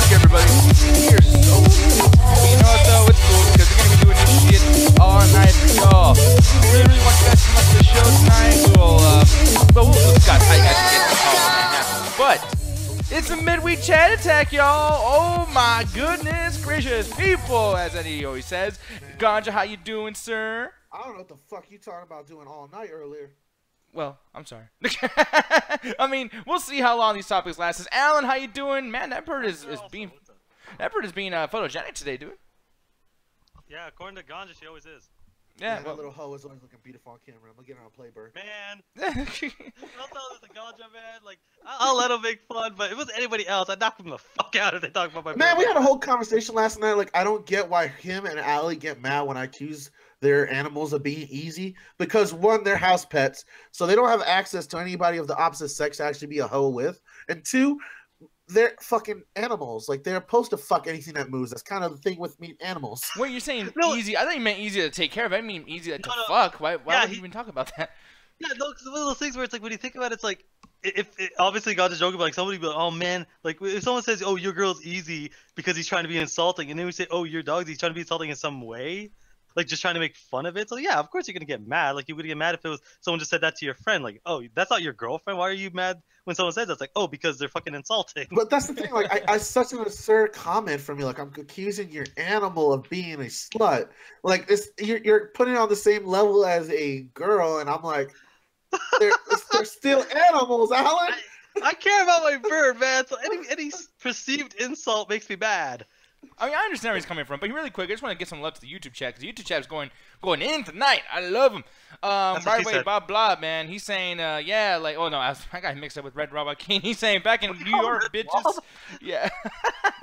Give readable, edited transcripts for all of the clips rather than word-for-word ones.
fuck, everybody. We are so cool. But you know what, though? It's cool because we're going to be doing this shit all night for y'all. Really, really want you guys to come up to the show tonight. We'll discuss how you guys can get the call when that happens. But it's a midweek chat attack, y'all. Oh, my goodness gracious people, as Eddie always says. Ganja, how you doing, sir? I don't know what the fuck you talking about doing all night earlier. Well, I'm sorry. I mean, we'll see how long these topics last. Alan, how you doing? Man, that bird is being photogenic today, dude. Yeah, according to Ganja, she always is. Yeah, that little hoe is always looking beautiful on camera. I'm gonna get her on Playbird. Man, I'll tell this to Ganja, man. Like, I'll let him make fun, but if it was anybody else, I'd knock him the fuck out if they talk about my Man, bird. we had a whole conversation last night. Like, I don't get why him and Allie get mad when I accuse their animals of being easy. Because one, they're house pets, so they don't have access to anybody of the opposite sex to actually be a hoe with. And two, they're fucking animals. Like, they're supposed to fuck anything that moves. That's kind of the thing with meat animals. Wait, you're saying easy? I thought you meant easy to take care of. I mean easy to fuck. Why would you even talk about that? Yeah, no, because one of those things where it's like, when you think about it, it's like, obviously God's joking, but like somebody be like, oh man, like if someone says, oh, your girl's easy because he's trying to be insulting, and then we say, oh, your dog's, he's trying to be insulting in some way, like just trying to make fun of it. So yeah, of course you're gonna get mad. Like you would get mad if it was someone just said that to your friend, like, oh, that's not your girlfriend. Why are you mad when someone says that? It's like, oh, because they're fucking insulting. But that's the thing. Like, I such an absurd comment from you. Like, I'm accusing your animal of being a slut. Like, you're putting it on the same level as a girl, and I'm like, they're still animals, Alan. I care about my bird, man. So any perceived insult makes me mad. I mean, I understand where he's coming from, but really quick, I just want to get some love to the YouTube chat, because the YouTube chat is going in tonight. I love him. Right away, Bob Blah, man, he's saying, yeah, like, oh no, I got mixed up with Red Robot King. He's saying, back in New York, bitches. Yeah,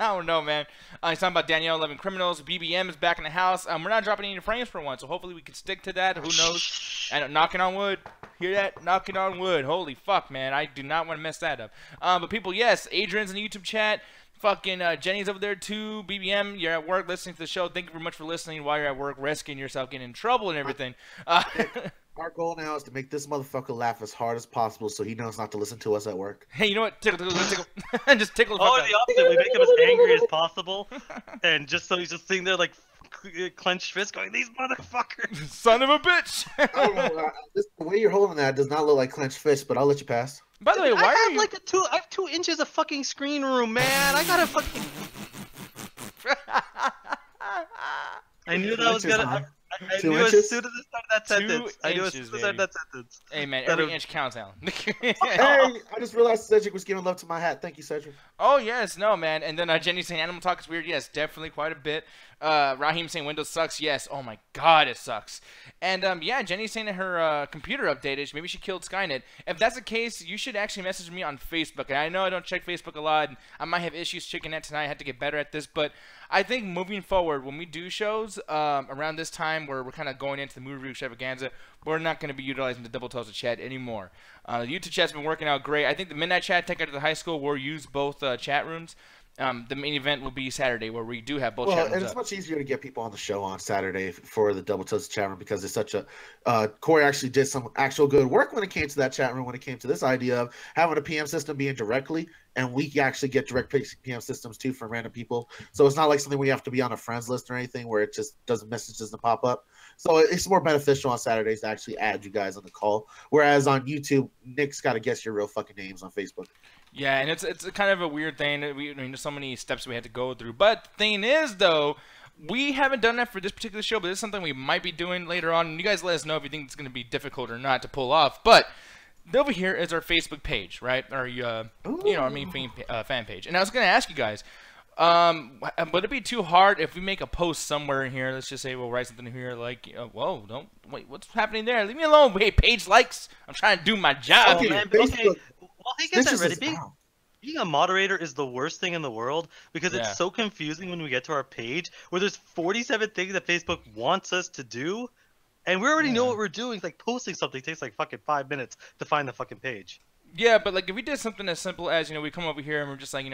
I don't know, man. He's talking about Danielle 11 Criminals. BBM is back in the house. We're not dropping any frames for once, so hopefully we can stick to that. Who knows? And knocking on wood. Hear that? Knocking on wood. Holy fuck, man. I do not want to mess that up. But people, yes, Adrian's in the YouTube chat. Fucking Jenny's over there too. BBM, you're at work listening to the show. Thank you very much for listening while you're at work, risking yourself getting in trouble and everything. Our goal now is to make this motherfucker laugh as hard as possible so he knows not to listen to us at work. Hey, you know what? Tickle. Just tickle the fuck out. The opposite. We make him as angry as possible. And just so he's just sitting there like clenched fist going, these motherfuckers. Son of a bitch. I don't know, the way you're holding that does not look like clenched fist, but I'll let you pass. By the way, why are you... I have 2 inches of fucking screen room, man. I gotta fucking... I knew that was gonna... I knew as soon as I started that sentence. I knew as soon as I started that sentence. Hey, man, every inch counts, Alan. Hey, I just realized Cedric was giving love to my hat. Thank you, Cedric. Oh, yes. No, man. And then Jenny saying Animal Talk is weird. Yes, definitely quite a bit. Raheem saying Windows sucks. Yes. Oh, my God, it sucks. And, yeah, Jenny's saying that her computer updated. Maybe she killed Skynet. If that's the case, you should actually message me on Facebook. And I know I don't check Facebook a lot. And I might have issues checking that tonight. I have to get better at this. But I think moving forward, when we do shows around this time where we're kind of going into the movie review extravaganza, we're not going to be utilizing the Double Toasted chat anymore. The YouTube chat's been working out great. I think the Midnight Chat Attack at the high school will use both chat rooms. The main event will be Saturday, where we do have both chat rooms and it's much easier to get people on the show on Saturday for the Double Toasted chat room because it's such a Corey actually did some actual good work when it came to that chat room, when it came to this idea of having a PM system being directly, and we actually get direct PM systems too from random people. So it's not like something we have to be on a friends list or anything where it just doesn't messages to pop up. So it's more beneficial on Saturdays to actually add you guys on the call. Whereas on YouTube, Nick's got to guess your real fucking names on Facebook. Yeah, and it's kind of a weird thing. There's so many steps we had to go through. But the thing is, though, we haven't done that for this particular show, but it's something we might be doing later on. And you guys let us know if you think it's going to be difficult or not to pull off. But over here is our Facebook page, right? Our our main fan page. And I was going to ask you guys, would it be too hard if we make a post somewhere in here? Let's just say we'll write something here like, whoa, don't wait, what's happening there? Leave me alone. Wait, page likes. I'm trying to do my job. Okay, man, okay. Well, he gets that ready. Being a moderator is the worst thing in the world because it's so confusing when we get to our page where there's 47 things that Facebook wants us to do, and we already know what we're doing. It's like posting something takes like fucking 5 minutes to find the fucking page. Yeah, but like if we did something as simple as, we come over here and we're just like,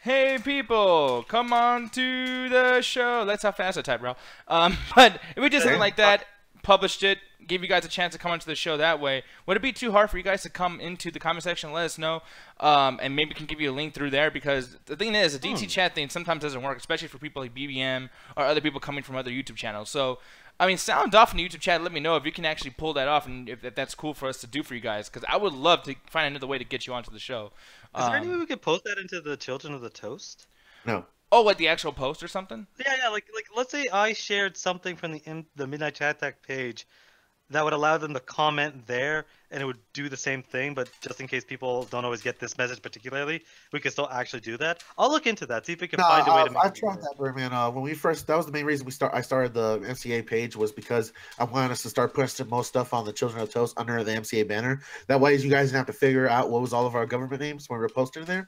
hey people, come on to the show. That's how fast I type, bro. But if we did something like that, published it, gave you guys a chance to come onto the show that way. Would it be too hard for you guys to come into the comment section and let us know? And maybe we can give you a link through there, because the thing is, the DT chat thing sometimes doesn't work, especially for people like BBM or other people coming from other YouTube channels. So, I mean, sound off in the YouTube chat. Let me know if you can actually pull that off and if that's cool for us to do for you guys, because I would love to find another way to get you onto the show. Is there any way we could post that into the Children of the Toast? No. Oh, like the actual post or something? Yeah, like let's say I shared something from the Midnight Chat Attack page that would allow them to comment there, and it would do the same thing, but just in case people don't always get this message particularly, we could still actually do that. I'll look into that, see if we can find a way to make it. I've tried that, Birdman. When we first, that was the main reason I started the MCA page, was because I wanted us to start posting most stuff on the Children of Toast under the MCA banner. That way, you guys didn't have to figure out what was all of our government names when we were posting there.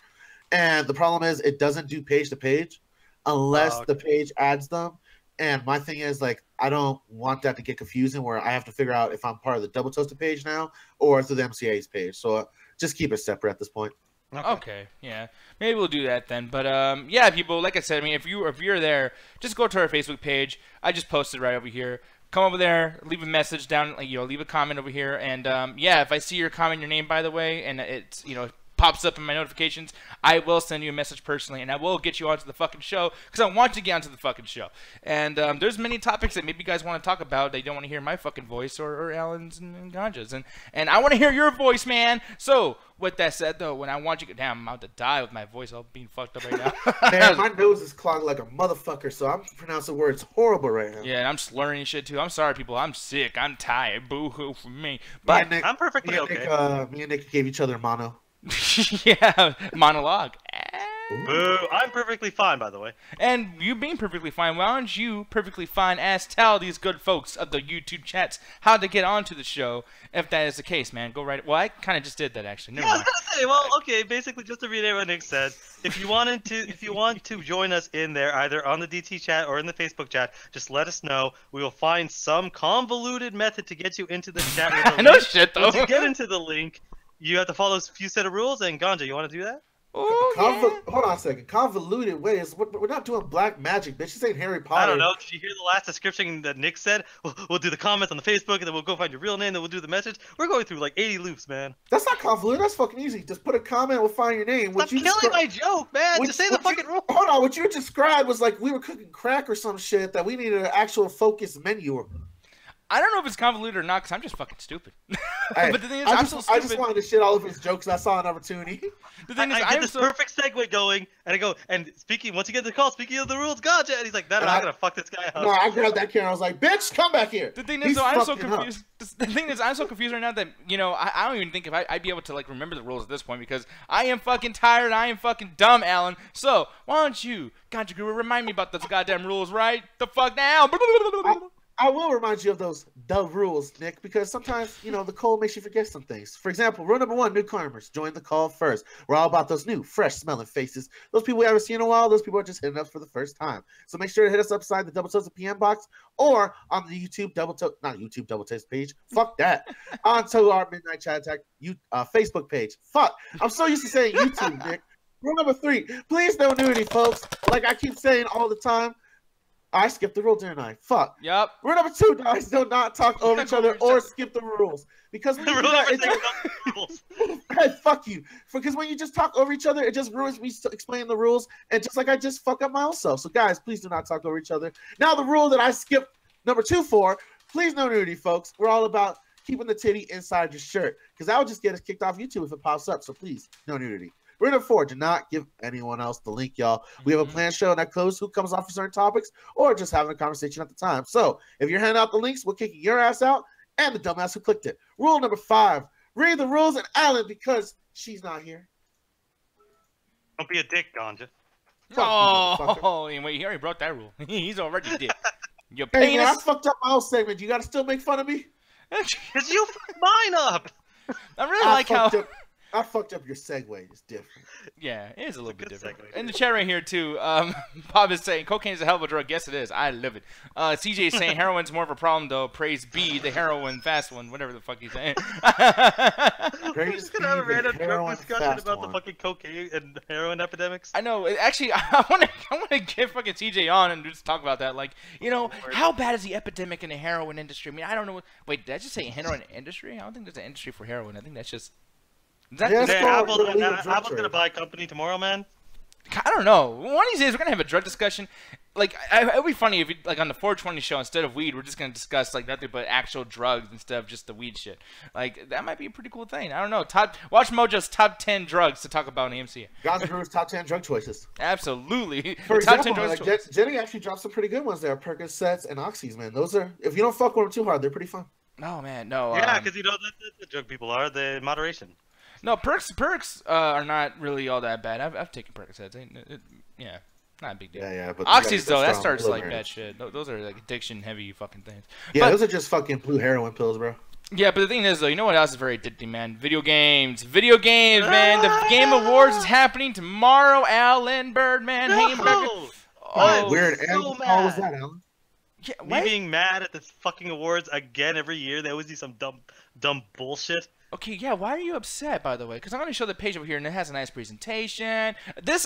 And the problem is, it doesn't do page to page unless the page adds them. And my thing is, like, I don't want that to get confusing where I have to figure out if I'm part of the Double Toasted page now or through the MCA's page. So just keep it separate at this point. Okay, yeah, maybe we'll do that then. But yeah, people, like I said, I mean, if you're there, just go to our Facebook page. I just posted right over here. Come over there, leave a message down, like, leave a comment over here, and yeah, if I see your comment, your name, by the way, and it's pops up in my notifications, I will send you a message personally, and I will get you onto the fucking show, because I want you to get onto the fucking show. And there's many topics that maybe you guys want to talk about that you don't want to hear my fucking voice or Alan's and Ganja's, and I want to hear your voice, man. So with that said, though, when I want you to, damn, I'm about to die with my voice all being fucked up right now. Man, my nose is clogged like a motherfucker, so I'm pronouncing words horrible right now. Yeah, and I'm slurring and shit too. I'm sorry, people. I'm sick. I'm tired. Boo-hoo for me. But Nick, I'm perfectly okay. Me and Nick gave each other mono. Yeah, monologue. Boo. I'm perfectly fine, by the way. And you being perfectly fine, why don't you perfectly fine tell these good folks of the YouTube chats how to get onto the show, if that is the case, man. Go right. Well, I kind of just did that, actually. Never mind. I was gonna say, well, okay, basically, just to reiterate what Nick said, if you want to join us in there, either on the DT chat or in the Facebook chat, just let us know. We will find some convoluted method to get you into the chat. I know shit, though. Once you get into the link, you have to follow a few set of rules, and Ganja, you want to do that? Oh, Hold on a second. Convoluted ways. We're not doing black magic, bitch. This ain't Harry Potter. I don't know. Did you hear the last description that Nick said? We'll do the comments on the Facebook, and then we'll go find your real name, then we'll do the message. We're going through like 80 loops, man. That's not convoluted. That's fucking easy. Just put a comment, we'll find your name. Stop killing my joke, man. Just say the fucking rule. Hold on. What you described was like we were cooking crack or some shit that we needed an actual focused menu. I don't know if it's convoluted or not, because I'm just fucking stupid. Hey, but the thing is, I I'm so stupid. I just wanted to shit all over his jokes. I saw an opportunity. The thing is, I get this perfect segue going, and I go, and once you get the call, speaking of the rules, Gotcha, and he's like, I'm not gonna fuck this guy up. No, I grabbed that camera. I was like, bitch, come back here. The thing is, though, I'm so confused. The thing is, I'm so confused right now that, I don't even think if I'd be able to, like, remember the rules at this point, because I am fucking tired, I am fucking dumb, Alan. So, why don't you, Gotcha Guru, remind me about those goddamn rules right the fuck now? I will remind you of those rules, Nick, because sometimes, the cold makes you forget some things. For example, rule number 1, newcomers. Join the call first. We're all about those new, fresh-smelling faces. Those people we haven't seen in a while, those people are just hitting us for the first time. So make sure to hit us upside the Double Toasted PM box or on the YouTube Double Toast page. Fuck that. Onto our Midnight Chat Attack Facebook page. Fuck. I'm so used to saying YouTube, Nick. Rule number 3, please no nudity, folks. Like I keep saying all the time. I skipped the rule, didn't I? Fuck. Yep. Rule number 2, guys, do not talk over each other or skip the rules. Because when you do that, hey, fuck you. Because when you just talk over each other, it just ruins me explaining the rules. And just like I just fuck up my own self. So, guys, please do not talk over each other. Now, the rule that I skipped number 2 for, please no nudity, folks. We're all about keeping the titty inside your shirt. Because that would just get us kicked off YouTube if it pops up. So, please, no nudity. Rule number 4, do not give anyone else the link, y'all. We have a planned show that closes who comes off for certain topics or just having a conversation at the time. So if you're handing out the links, we're kicking your ass out and the dumbass who clicked it. Rule number 5, read the rules and Alan because she's not here. Don't be a dick, Ganja. Oh, wait, he already broke that rule. He's already a dick. Your Hey, penis. man, I fucked up my own segment. You got to still make fun of me? Because you fucked mine up. I really like how... I fucked up your segue. It's different. Yeah, it is a little bit different. Segue. In the chat right here, too, Bob is saying, cocaine is a hell of a drug. Yes, it is. I love it. CJ is saying, heroin's more of a problem, though. Praise be, the heroin fast one. Whatever the fuck he's saying. We're just going to have a random drug discussion about the fucking cocaine and heroin epidemics. I know. Actually, I want to get fucking CJ on and just talk about that. Like, you know, how bad is the epidemic in the heroin industry? I mean, I don't know. Wait, did I just say heroin industry? I don't think there's an industry for heroin. I think that's just... Apple's gonna buy a company tomorrow, man. I don't know. One of these days, we're gonna have a drug discussion. Like, it would be funny if, like, on the 420 show, instead of weed, we're just gonna discuss like nothing but actual drugs instead of just the weed shit. Like, that might be a pretty cool thing. I don't know. Watch Mojo's top 10 drugs to talk about in AMC. God's Brew's top 10 drug choices. Absolutely. For top example, 10 drugs like, Jenny actually dropped some pretty good ones there. Percocets and Oxys, man. Those are, if you don't fuck with them too hard, they're pretty fun. No, man, no. Yeah, because you know that's the drug people are. The moderation. No, perks are not really all that bad. I've taken Percocets. Yeah, not a big deal. Yeah, but Oxys though, that starts like bad shit. Those are like addiction heavy fucking things. Yeah, those are just fucking blue heroin pills, bro. Yeah, but the thing is though, you know what else is very addicting, man? Video games, man. The Game Awards is happening tomorrow. Alan Birdman hanging back. Oh, weird. And how was that, Alan? Yeah, me being mad at the fucking awards again every year. They always do some dumb bullshit. Okay, yeah, why are you upset, by the way? Because I'm going to show the page over here, and it has a nice presentation.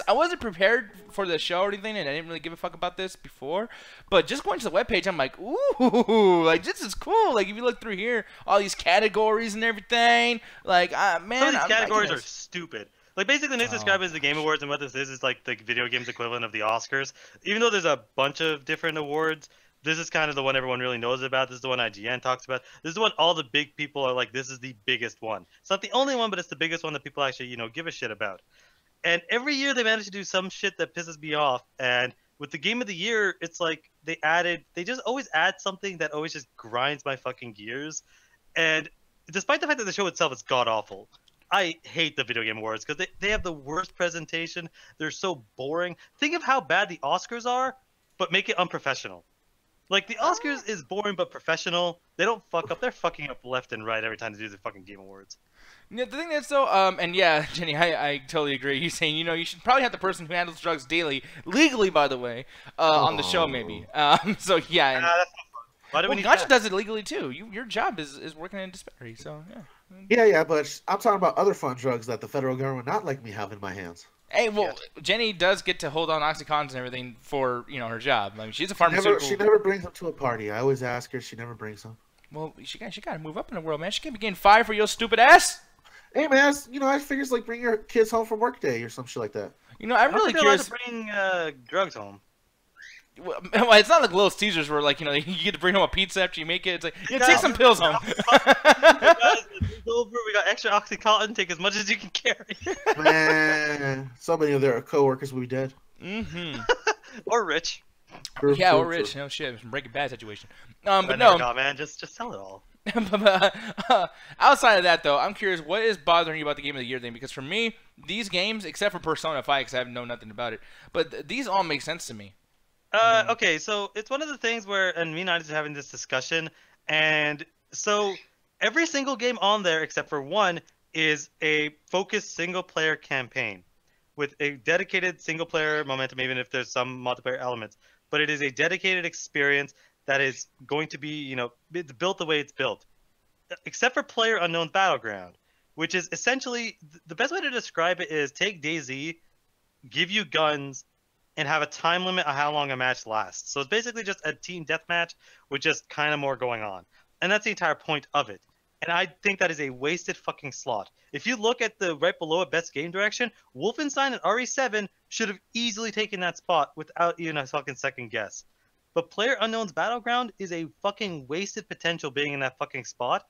I wasn't prepared for the show or anything, and I didn't really give a fuck about this before. But just going to the webpage, I'm like, ooh, like, this is cool. Like, if you look through here, all these categories and everything, like, man. Some of these categories are stupid. Like, basically, they describe it as the Game Awards, and what this is like the video games equivalent of the Oscars. Even though there's a bunch of different awards, this is kind of the one everyone really knows about. This is the one IGN talks about. This is the one all the big people are like, this is the biggest one. It's not the only one, but it's the biggest one that people actually, you know, give a shit about. And every year they manage to do some shit that pisses me off. And with the Game of the Year, it's like they just always add something that always just grinds my fucking gears. And despite the fact that the show itself is god-awful, I hate the Video Game Awards because they have the worst presentation. They're so boring. Think of how bad the Oscars are, but make it unprofessional. Like, the Oscars is boring but professional. They don't fuck up. They're fucking up left and right every time they do the fucking Game Awards. Yeah, the thing is, though, and yeah, Jenny, I totally agree. You're saying, you know, you should probably have the person who handles drugs daily, legally, by the way, on the show, maybe. So, yeah. And, that's not fun. Why do we need Gotcha that? does it legally, too. Your job is working in a dispensary, so, yeah. Yeah, but I'm talking about other fun drugs that the federal government not like me have in my hands. Hey, well, Jenny does get to hold on Oxycontins and everything for, you know, her job. I mean, she's a pharmaceutical. She never brings them to a party. I always ask her. She never brings them. Well, she got to move up in the world, man. She can't be getting fired for your stupid ass. Hey, man, you know, I figures like bring your kids home from work day or some shit like that. You know, I'm really curious. To bring drugs home. Well, it's not like Little Caesars where, like, you know, you get to bring home a pizza after you make it. It's like, yeah, take some pills home. We got extra Oxycontin. Take as much as you can carry. Man, so many of their coworkers will be dead. Mm-hmm. Or rich. Yeah, or rich. No shit. It's a Breaking Bad situation. But no, man, just sell it all. Outside of that, though, I'm curious, what is bothering you about the Game of the Year thing? Because for me, these games, except for Persona 5, because I know nothing about it, but these all make sense to me. Okay, so it's one of the things where, and me and I are having this discussion, and so every single game on there, except for one, is a focused single-player campaign with a dedicated single-player momentum, even if there's some multiplayer elements. But it is a dedicated experience that is going to be, you know, built the way it's built. Except for PlayerUnknown's Battleground, which is essentially, the best way to describe it is take DayZ, give you guns, and have a time limit on how long a match lasts. So it's basically just a team deathmatch with just kind of more going on. And that's the entire point of it. And I think that is a wasted fucking slot. If you look at the right below it, best game direction, Wolfenstein and RE7 should have easily taken that spot without even a fucking second guess. But PlayerUnknown's Battleground is a fucking wasted potential being in that fucking spot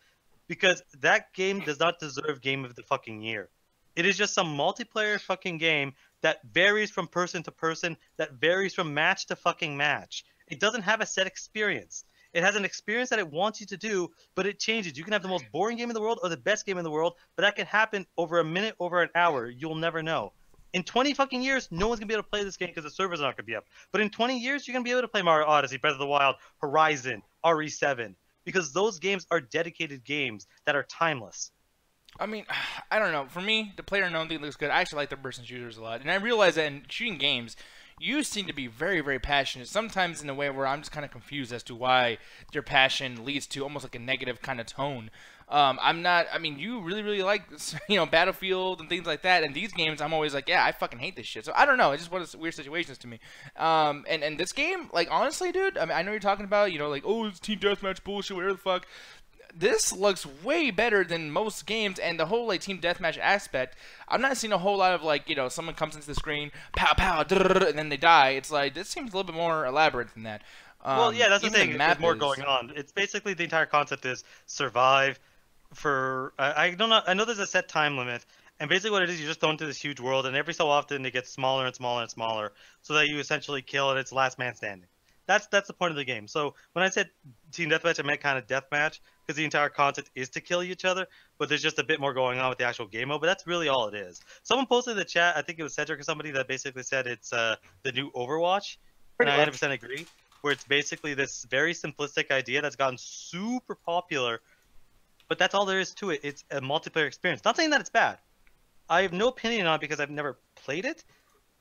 because that game does not deserve Game of the fucking Year. It is just some multiplayer fucking game that varies from person to person, that varies from match to fucking match. It doesn't have a set experience. It has an experience that it wants you to do, but it changes. You can have the most boring game in the world or the best game in the world, but that can happen over a minute, over an hour. You'll never know. In 20 fucking years, no one's going to be able to play this game because the servers are not going to be up. But in 20 years, you're going to be able to play Mario Odyssey, Breath of the Wild, Horizon, RE7, because those games are dedicated games that are timeless. I mean, I don't know. For me, the player unknown thing looks good. I actually like third-person shooters a lot, and I realize that in shooting games, you seem to be very, very passionate. Sometimes in a way where I'm just kind of confused as to why your passion leads to almost like a negative kind of tone. I'm not. I mean, you really, really like Battlefield and things like that. And these games, I'm always like, yeah, I fucking hate this shit. So I don't know. It's just one of those weird situations to me. And this game, like honestly, dude. I mean, I know you're talking about, like, oh, it's team deathmatch bullshit, whatever the fuck. This looks way better than most games, and the whole like team deathmatch aspect. I'm not seeing a whole lot of like someone comes into the screen, pow pow, and then they die. It's like this seems a little bit more elaborate than that. Well, yeah, that's the thing. There's more going on. It's basically the entire concept is survive for. I don't know. I know there's a set time limit, and basically what it is, you just throw into this huge world, and every so often it gets smaller and smaller and smaller, so that you essentially kill, and it's last man standing. That's the point of the game. So when I said team deathmatch, I meant kind of deathmatch because the entire concept is to kill each other, but there's just a bit more going on with the actual game mode. But that's really all it is. Someone posted in the chat, I think it was Cedric or somebody, that basically said it's the new Overwatch, and I 100% agree. Where it's basically this very simplistic idea that's gotten super popular, but that's all there is to it. It's a multiplayer experience. Not saying that it's bad. I have no opinion on it because I've never played it.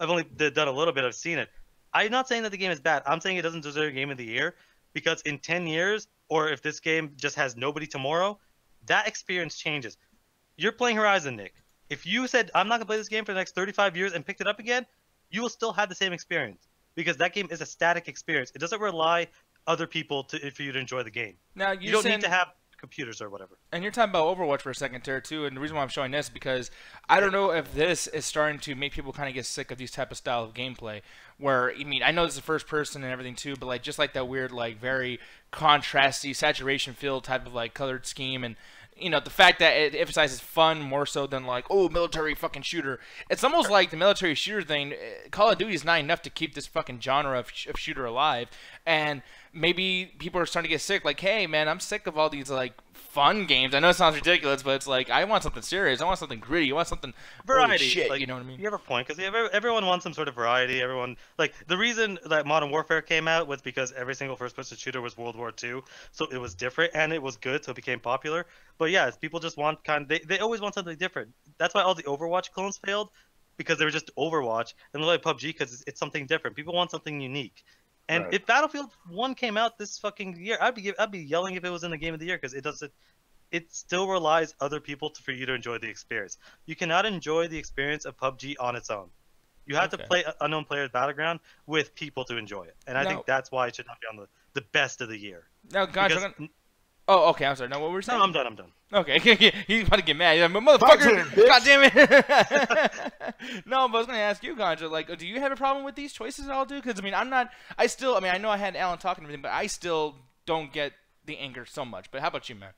I've only done a little bit. I've seen it. I'm not saying that the game is bad. I'm saying it doesn't deserve Game of the Year because in 10 years, or if this game just has nobody tomorrow, that experience changes. You're playing Horizon, Nick. If you said, I'm not going to play this game for the next 35 years and picked it up again, you will still have the same experience because that game is a static experience. It doesn't rely other people for you to enjoy the game. Now, you don't need to have computers or whatever. And you're talking about Overwatch for a second there too, and the reason why I'm showing this is because I don't know if this is starting to make people kind of get sick of these type of style of gameplay where, I know this is first person and everything too, but like just like that weird like very contrasty saturation filled type of like colored scheme, and the fact that it emphasizes fun more so than like, oh, military fucking shooter. It's almost like the military shooter thing. Call of Duty is not enough to keep this fucking genre of shooter alive. And maybe people are starting to get sick. Like, hey, man, I'm sick of all these like fun games. I know it sounds ridiculous, but it's like I want something serious. I want something gritty. I want something variety. Shit, like, you know what I mean? You have a point because everyone wants some sort of variety. Everyone like the reason that Modern Warfare came out was because every single first-person shooter was World War II, so it was different and it was good, so it became popular. But yeah, people just want they always want something different. That's why all the Overwatch clones failed because they were just Overwatch, and they like PUBG because it's something different. People want something unique. And Right. if Battlefield 1 came out this fucking year, I'd be yelling if it was in the Game of the Year because it doesn't. It still relies other people for you to enjoy the experience. You cannot enjoy the experience of PUBG on its own. You have to play Unknown Players Battleground with people to enjoy it, and I think that's why it should not be on the best of the year. Now, guys, oh, okay. I'm sorry. No, what were we saying? No, I'm done. Okay, he's about to get mad. He's like, motherfucker, God damn it. No, but I was going to ask you, Ganja, like, do you have a problem with these choices at all, dude? Because, I know I had Alan talking and everything, but I still don't get the anger so much. But how about you, man?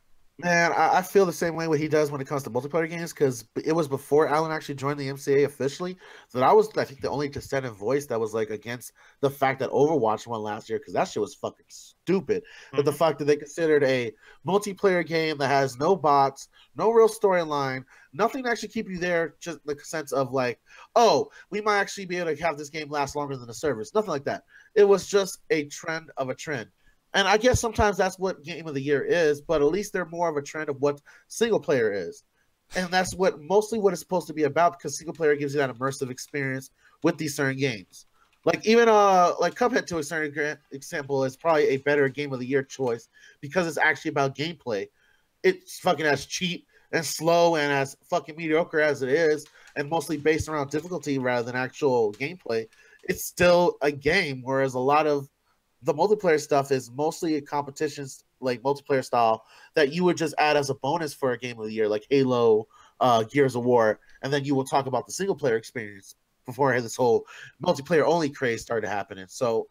Man, I feel the same way what he does when it comes to multiplayer games because it was before Alan actually joined the MCA officially that I think, the only dissenting voice that was like against the fact that Overwatch won last year because that shit was fucking stupid. Mm-hmm. But the fact that they considered a multiplayer game that has no bots, no real storyline, nothing to actually keep you there, just the sense of like, oh, we might actually be able to have this game last longer than the servers. Nothing like that. It was just a trend of a trend. And I guess sometimes that's what Game of the Year is, but at least they're more of a trend of what single player is. And that's mostly what it's supposed to be about because single player gives you that immersive experience with these certain games. Like even like Cuphead to a certain example is probably a better Game of the Year choice because it's actually about gameplay. It's fucking as cheap and slow and as fucking mediocre as it is and mostly based around difficulty rather than actual gameplay. It's still a game, whereas a lot of the multiplayer stuff is mostly a competitions like multiplayer style that you would just add as a bonus for a Game of the Year, like Halo, Gears of War, and then you will talk about the single player experience before this whole multiplayer only craze started happening. So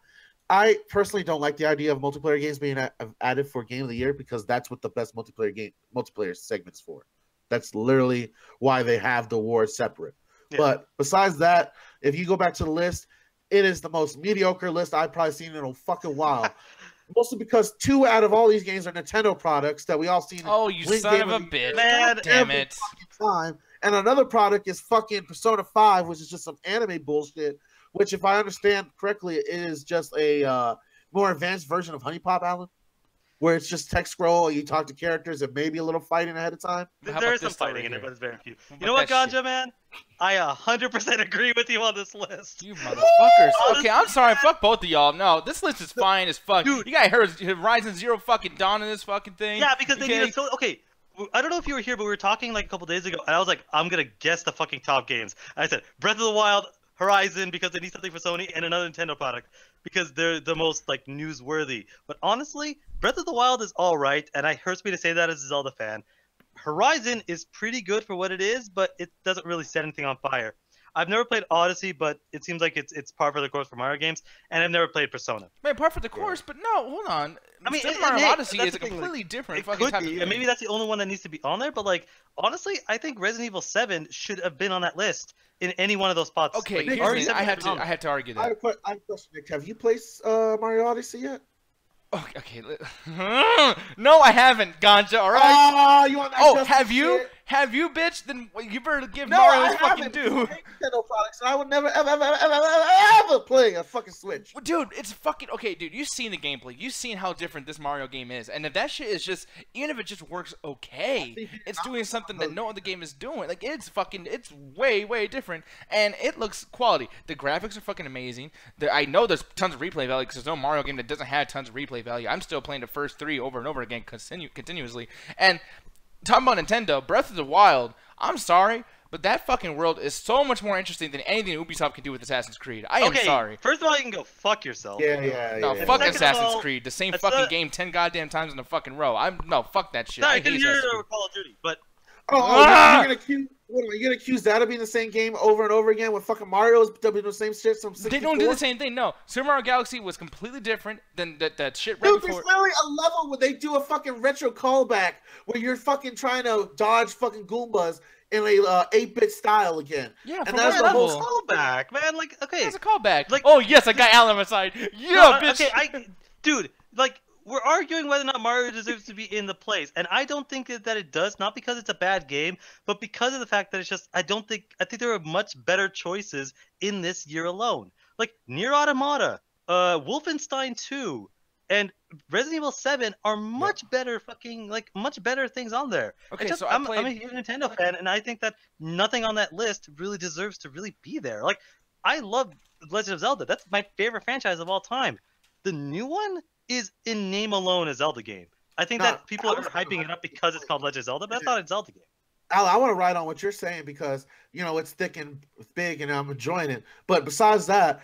I personally don't like the idea of multiplayer games being added for Game of the Year because that's what the best multiplayer segment's for. That's literally why they have the awards separate. Yeah. But besides that, if you go back to the list, it is the most mediocre list I've probably seen in a fucking while. Mostly because 2 out of all these games are Nintendo products that we all seen. Oh, you son of a bitch. Man, damn it. Time. And another product is fucking Persona 5, which is just some anime bullshit, which if I understand correctly, it is just a more advanced version of Honey Pop, Alan. where it's just text scroll, you talk to characters, and maybe a little fighting ahead of time? There is some fighting in it, but it's very few. You know what, Ganja, man? I 100% agree with you on this list. You motherfuckers. Okay, I'm sorry. Fuck both of y'all. No, this list is fine as fuck. Dude. You got Horizon Zero fucking Dawn in this fucking thing. Yeah, because they need a okay. I don't know if you were here, but we were talking like a couple days ago, and I was like, I'm gonna guess the fucking top games. I said Breath of the Wild, Horizon, because they need something for Sony, and another Nintendo product because they're the most like newsworthy. But honestly, Breath of the Wild is all right, and it hurts me to say that as a Zelda fan. Horizon is pretty good for what it is, but it doesn't really set anything on fire. I've never played Odyssey, but it seems like it's par for the course for Mario games, and I've never played Persona. Man, par for the course, but no, hold on. I mean, Mario Odyssey is a completely different fucking type of game. And maybe that's the only one that needs to be on there, but like, honestly, I think Resident Evil 7 should have been on that list in any one of those spots. Okay, like, I have to argue that. I have a question, Nick. Have you played Mario Odyssey yet? Okay. No, I haven't, Ganja. All right. Oh, you want that? Oh, have you? Shit? Have you, bitch? Then you better give Mario his fucking due. Nintendo products, and I would never, ever play a fucking Switch. Well, dude, it's fucking okay, dude. You've seen the gameplay. You've seen how different this Mario game is, and if that shit is just, even if it just works okay, it's doing something that no other game is doing. Like it's way different, and it looks quality. The graphics are fucking amazing. I know there's tons of replay value because there's no Mario game that doesn't have tons of replay value. I'm still playing the first 3 over and over again continuously, and. Talking about Nintendo, Breath of the Wild, I'm sorry, but that fucking world is so much more interesting than anything Ubisoft can do with Assassin's Creed. I am sorry. First of all, you can go fuck yourself. Yeah. Fuck Assassin's Creed. The same fucking game 10 goddamn times in a fucking row. Fuck that shit. I hate Assassin's Creed. Call of Duty, but... you're gonna accuse that of being the same game over and over again with fucking Mario's doing the same shit? They don't do the same thing. No, Super Mario Galaxy was completely different than that shit. Dude, there's literally a level where they do a fucking retro callback where you're fucking trying to dodge fucking Goombas in a 8-bit style again. Yeah, and that's the whole callback, man. Like, okay, it's a callback. Like, oh yes, I got Al on my side. Yeah, bitch. Okay, dude, like. We're arguing whether or not Mario deserves to be in the place, and I don't think that it does. Not because it's a bad game, but because of the fact that it's just. I think there are much better choices in this year alone. Like Nier Automata, Wolfenstein 2, and Resident Evil 7 are much better much better things on there. Okay, I'm a huge Nintendo fan, and I think that nothing on that list really deserves to really be there. Like I love Legend of Zelda. That's my favorite franchise of all time. The new one is in name alone a Zelda game. I think that people are hyping it up because it's called Legend of Zelda, but that's not a Zelda game. Al, I want to ride on what you're saying because, it's thick and big and I'm enjoying it. But besides that,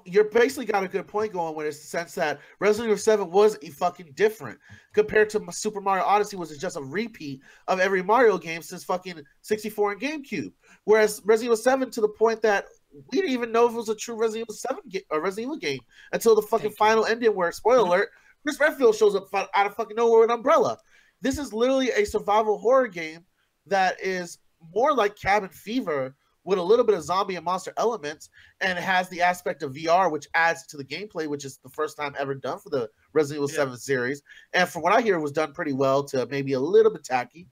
you're basically got a good point going with it, in the sense that Resident Evil 7 was fucking different compared to Super Mario Odyssey, was just a repeat of every Mario game since fucking 64 and GameCube. Whereas Resident Evil 7 to the point that we didn't even know if it was a true Resident Evil 7 or Resident Evil game until the fucking final ending where, spoiler alert, Chris Redfield shows up out of fucking nowhere with an umbrella. This is literally a survival horror game that is more like Cabin Fever with a little bit of zombie and monster elements, and it has the aspect of VR, which adds to the gameplay, which is the first time ever done for the Resident Evil 7 series. And from what I hear, it was done pretty well to maybe a little bit tacky.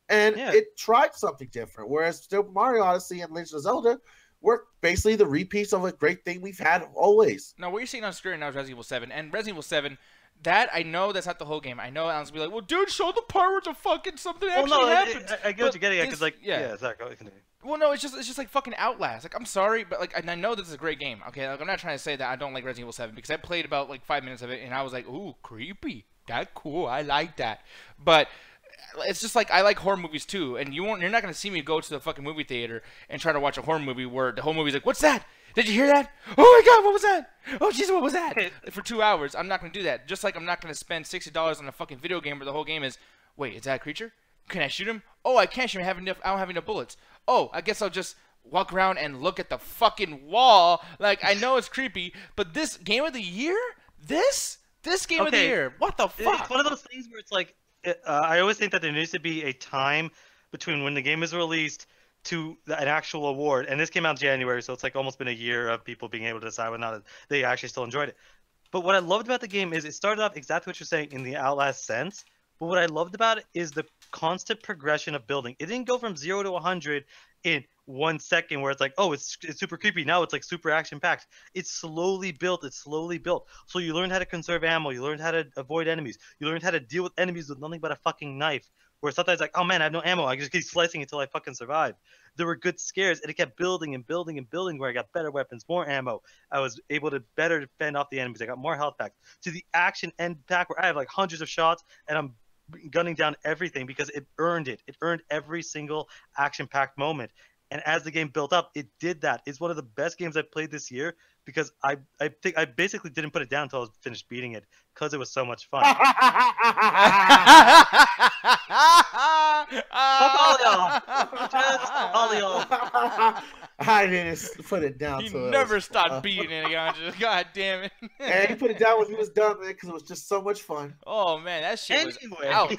And it tried something different, whereas Super Mario Odyssey and Legend of Zelda were basically the repeats of a great thing we've had always. Now, what you're seeing on screen now is Resident Evil 7. And Resident Evil 7, that, I know that's not the whole game. I know Alan's going to be like, well, dude, show the part where the fucking something actually happens. I get what you're getting at, because, exactly. Well, no, it's just like fucking Outlast. Like, I'm sorry, but, like, and I know this is a great game, okay? Like, I'm not trying to say that I don't like Resident Evil 7, because I played about, 5 minutes of it, and I was like, ooh, creepy. That's cool. I like that. But it's just like I like horror movies too, and you're not gonna see me go to the fucking movie theater and try to watch a horror movie where the whole movie's like, what's that? Did you hear that? Oh my god, what was that? Oh Jesus, what was that? For 2 hours, I'm not gonna do that. Just like I'm not gonna spend $60 on a fucking video game where the whole game is, wait, is that a creature? Can I shoot him? Oh, I can't shoot him. I don't have enough bullets. Oh, I guess I'll just walk around and look at the fucking wall. Like, I know it's creepy, but this game of the year, this game of the year, what the fuck? It's one of those things where it's like. I always think that there needs to be a time between when the game is released to an actual award. And this came out in January, so it's like almost been a year of people being able to decide whether or not they actually still enjoyed it. But what I loved about the game is it started off exactly what you're saying in the Outlast sense. But what I loved about it is the constant progression of building. It didn't go from 0 to 100 in 1 second where it's like, oh, it's super creepy. Now it's like super action packed. It's slowly built. So you learned how to conserve ammo. You learned how to avoid enemies. You learned how to deal with enemies with nothing but a fucking knife. Where sometimes like, oh man, I have no ammo. I just keep slicing until I fucking survive. There were good scares, and it kept building and building and building where I got better weapons, more ammo. I was able to better defend off the enemies. I got more health packs. To the action end pack where I have like hundreds of shots and I'm gunning down everything because it earned it. It earned every single action-packed moment. And as the game built up, it did that. It's one of the best games I've played this year because I think I basically didn't put it down until I was finished beating it because it was so much fun. Fuck all y'all. Just all y'all. I didn't put it down. He never stopped beating it, God damn it. And he put it down when he was done, man, because it was just so much fun. Oh, man, that shit was out.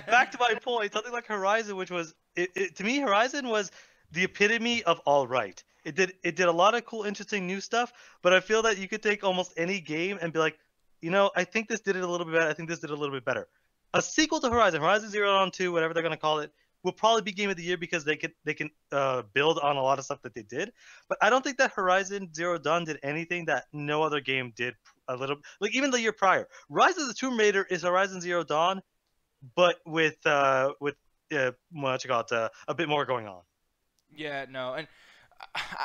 Back to my point, something like Horizon, which was, to me, Horizon was the epitome of all right. It did a lot of cool, interesting new stuff, but I feel that you could take almost any game and be like, you know, I think this did it a little bit better. I think this did it a little bit better. A sequel to Horizon Zero Dawn 2, whatever they're going to call it, will probably be Game of the Year because they can build on a lot of stuff that they did. But I don't think that Horizon Zero Dawn did anything that no other game did a little. Like even the year prior, Rise of the Tomb Raider is Horizon Zero Dawn, but with what you call it, a bit more going on. Yeah, no, and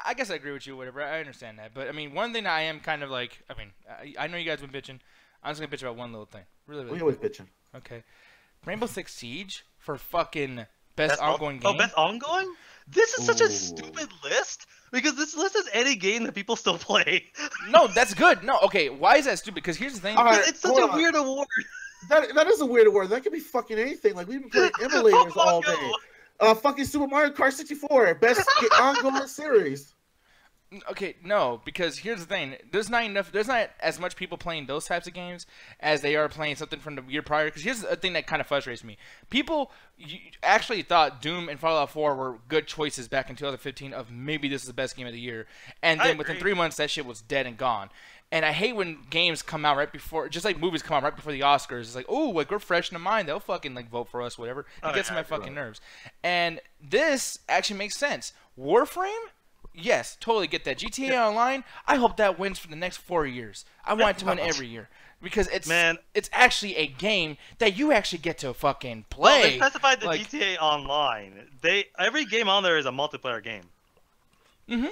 I guess I agree with you, whatever. I understand that. But, I mean, one thing that I am kind of like, I mean, I know you guys have been bitching. I'm just going to bitch about one little thing. Really. We always bitching. Okay. Rainbow Six Siege for fucking best ongoing game. Oh, best ongoing? This is such a stupid list because this list is any game that people still play. No, that's good. No, okay. Why is that stupid? Because here's the thing. Right, it's such a weird award. That is a weird award. That could be fucking anything. Like, we've been playing emulators all day. Fucking Super Mario Kart 64, best ongoing series. Okay, no, because here's the thing. There's not as much people playing those types of games as they are playing something from the year prior. Because here's the thing that kind of frustrates me. People actually thought Doom and Fallout 4 were good choices back in 2015 of maybe this is the best game of the year. And then within 3 months, that shit was dead and gone. And I hate when games come out right before, just like movies come out right before the Oscars. It's like, oh, like we're fresh in the mind. They'll fucking like vote for us, whatever. It gets on my fucking nerves. And this actually makes sense. Warframe? Yes, totally get that. GTA Online, I hope that wins for the next 4 years. I want it to win every year. Because it's actually a game that you actually get to fucking play. Well, they specified the GTA Online. Every game on there is a multiplayer game. Mm-hmm.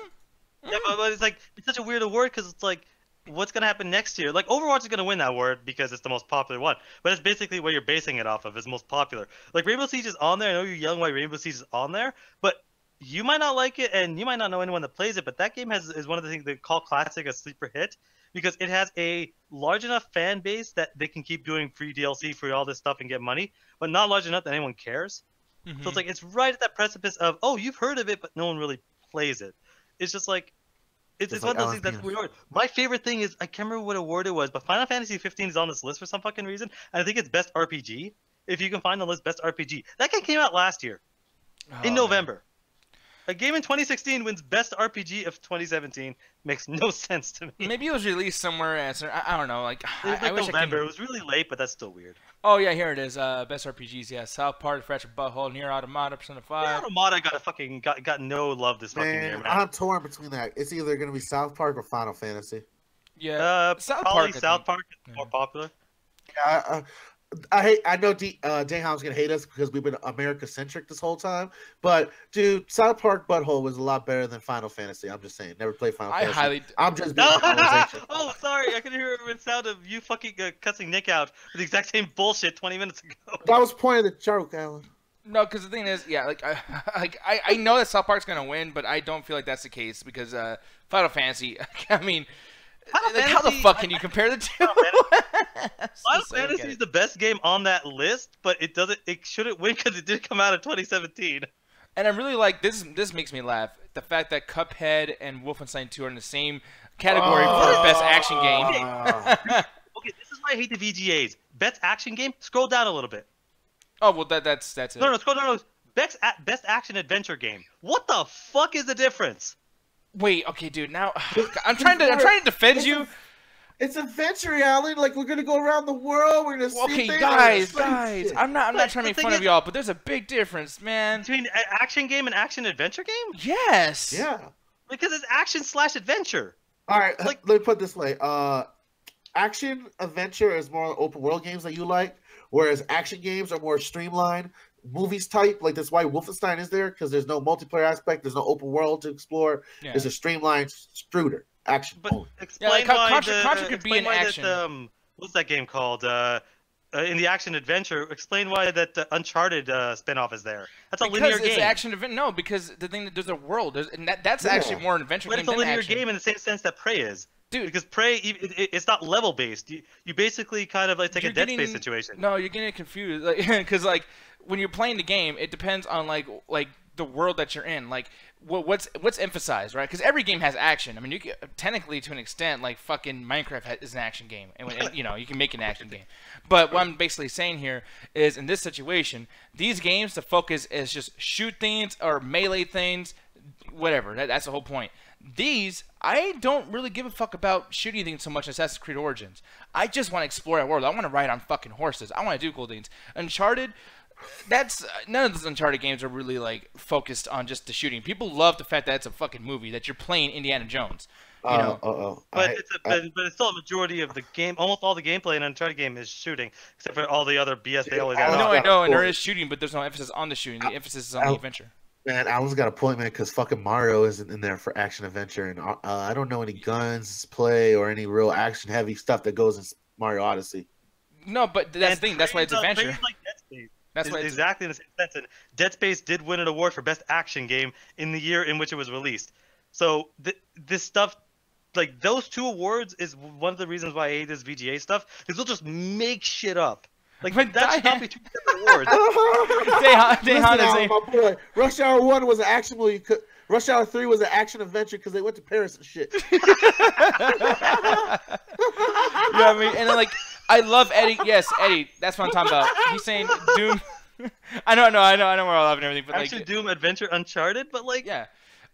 Yeah, but it's like, it's such a weird award because it's like, what's going to happen next year? Like, Overwatch is going to win that award because it's the most popular one. But it's basically what you're basing it off of, is most popular. Like, Rainbow Siege is on there. I know you're young why Rainbow Siege is on there. But you might not like it, and you might not know anyone that plays it. But that game is one of the things they call classic a sleeper hit. Because it has a large enough fan base that they can keep doing free DLC, free all this stuff, and get money. But not large enough that anyone cares. Mm-hmm. So it's like, it's right at that precipice of, oh, you've heard of it, but no one really plays it. It's just like, It's one of those things that's weird. My favorite thing is, I can't remember what award it was, but Final Fantasy 15 is on this list for some fucking reason. And I think it's Best RPG. If you can find the list, Best RPG. That game came out last year. In November. Man. A game in 2016 wins Best RPG of 2017. Makes no sense to me. Maybe it was released somewhere as, I don't know. Like, it was like November. It was really late, but that's still weird. Oh, yeah, here it is. Best RPGs, yeah. South Park, Fractured Butthole, Nier Automata, Persona 5. Nier Automata got no love this fucking year, man. I'm torn between that. It's either going to be South Park or Final Fantasy. Yeah, South Park is more popular. Yeah, I know Dayham's gonna hate us because we've been America centric this whole time, but dude, South Park Butthole was a lot better than Final Fantasy. I'm just saying, never played Final Fantasy. I'm just being Oh, sorry, I could hear the sound of you fucking cussing Nick out for the exact same bullshit 20 minutes ago. That was point of the joke, Alan. No, because the thing is, yeah, I know that South Park's gonna win, but I don't feel like that's the case because Final Fantasy. I mean. How the fuck can you compare the two? Final Fantasy is the best game on that list, but it shouldn't win because it did come out in 2017. And I'm really like, this makes me laugh. The fact that Cuphead and Wolfenstein 2 are in the same category for best action game. Okay, this is why I hate the VGAs. Best action game? Scroll down a little bit. Oh, well, that's it. No, scroll down. Best action adventure game. What the fuck is the difference? Wait, okay, dude. Now I'm trying to defend you. It's adventure, Alan. Like, we're gonna go around the world. We're gonna see Okay, things. guys. I'm not trying to make fun of y'all, but there's a big difference, man. Between an action game and action adventure game? Yes. Yeah. Because it's action/adventure. All right. Like, let me put it this way. Action adventure is more open world games that you like, whereas action games are more streamlined. Movies type, like that's why Wolfenstein is there, because there's no multiplayer aspect, there's no open world to explore. Yeah. It's a streamlined Struder action. But explain why Contra could be an action. What's that game called? In the action adventure, explain why that Uncharted spinoff is there. That's a linear game. Because it's action adventure. No, because the thing that there's a world, and that's actually more an adventure game than action. But it's a linear game in the same sense that Prey is. Dude, because Prey, it's not level based. You basically kind of like take a Dead Space situation. No, you're getting confused, because like when you're playing the game, it depends on like the world that you're in. Like what's emphasized, right? Because every game has action. I mean, you can, technically to an extent, like fucking Minecraft is an action game, and you know you can make an action game. But what I'm basically saying here is, in this situation, these games, the focus is just shoot things or melee things, whatever. That's the whole point. These, I don't really give a fuck about shooting things so much as Assassin's Creed Origins. I just want to explore that world. I want to ride on fucking horses. I want to do cool things. Uncharted, none of those Uncharted games are really like focused on just the shooting. People love the fact that it's a fucking movie, that you're playing Indiana Jones. You know? But it's still a majority of the game. Almost all the gameplay in an Uncharted game is shooting, except for all the other BS they always have. I know, and there is shooting, but there's no emphasis on the shooting. The emphasis is on the adventure. Man, Alan's got a point, man, because fucking Mario isn't in there for action adventure, and I don't know any guns play or any real action heavy stuff that goes in Mario Odyssey. No, but that's the thing. That's why it's adventure. Like Dead Space. That's why exactly in the same sense. And Dead Space did win an award for best action game in the year in which it was released. So this stuff, like those two awards, is one of the reasons why I hate this VGA stuff. Is they'll just make shit up. Like, that should not be two separate awards. My boy. Rush Hour 1 was an action movie. Rush Hour 3 was an action adventure because they went to Paris and shit. Yeah, I mean, and then, like, I love Eddie. Yes, Eddie. That's what I'm talking about. He's saying Doom. I know we're all laughing and everything, but action, like, Doom, Adventure, Uncharted, but like, yeah.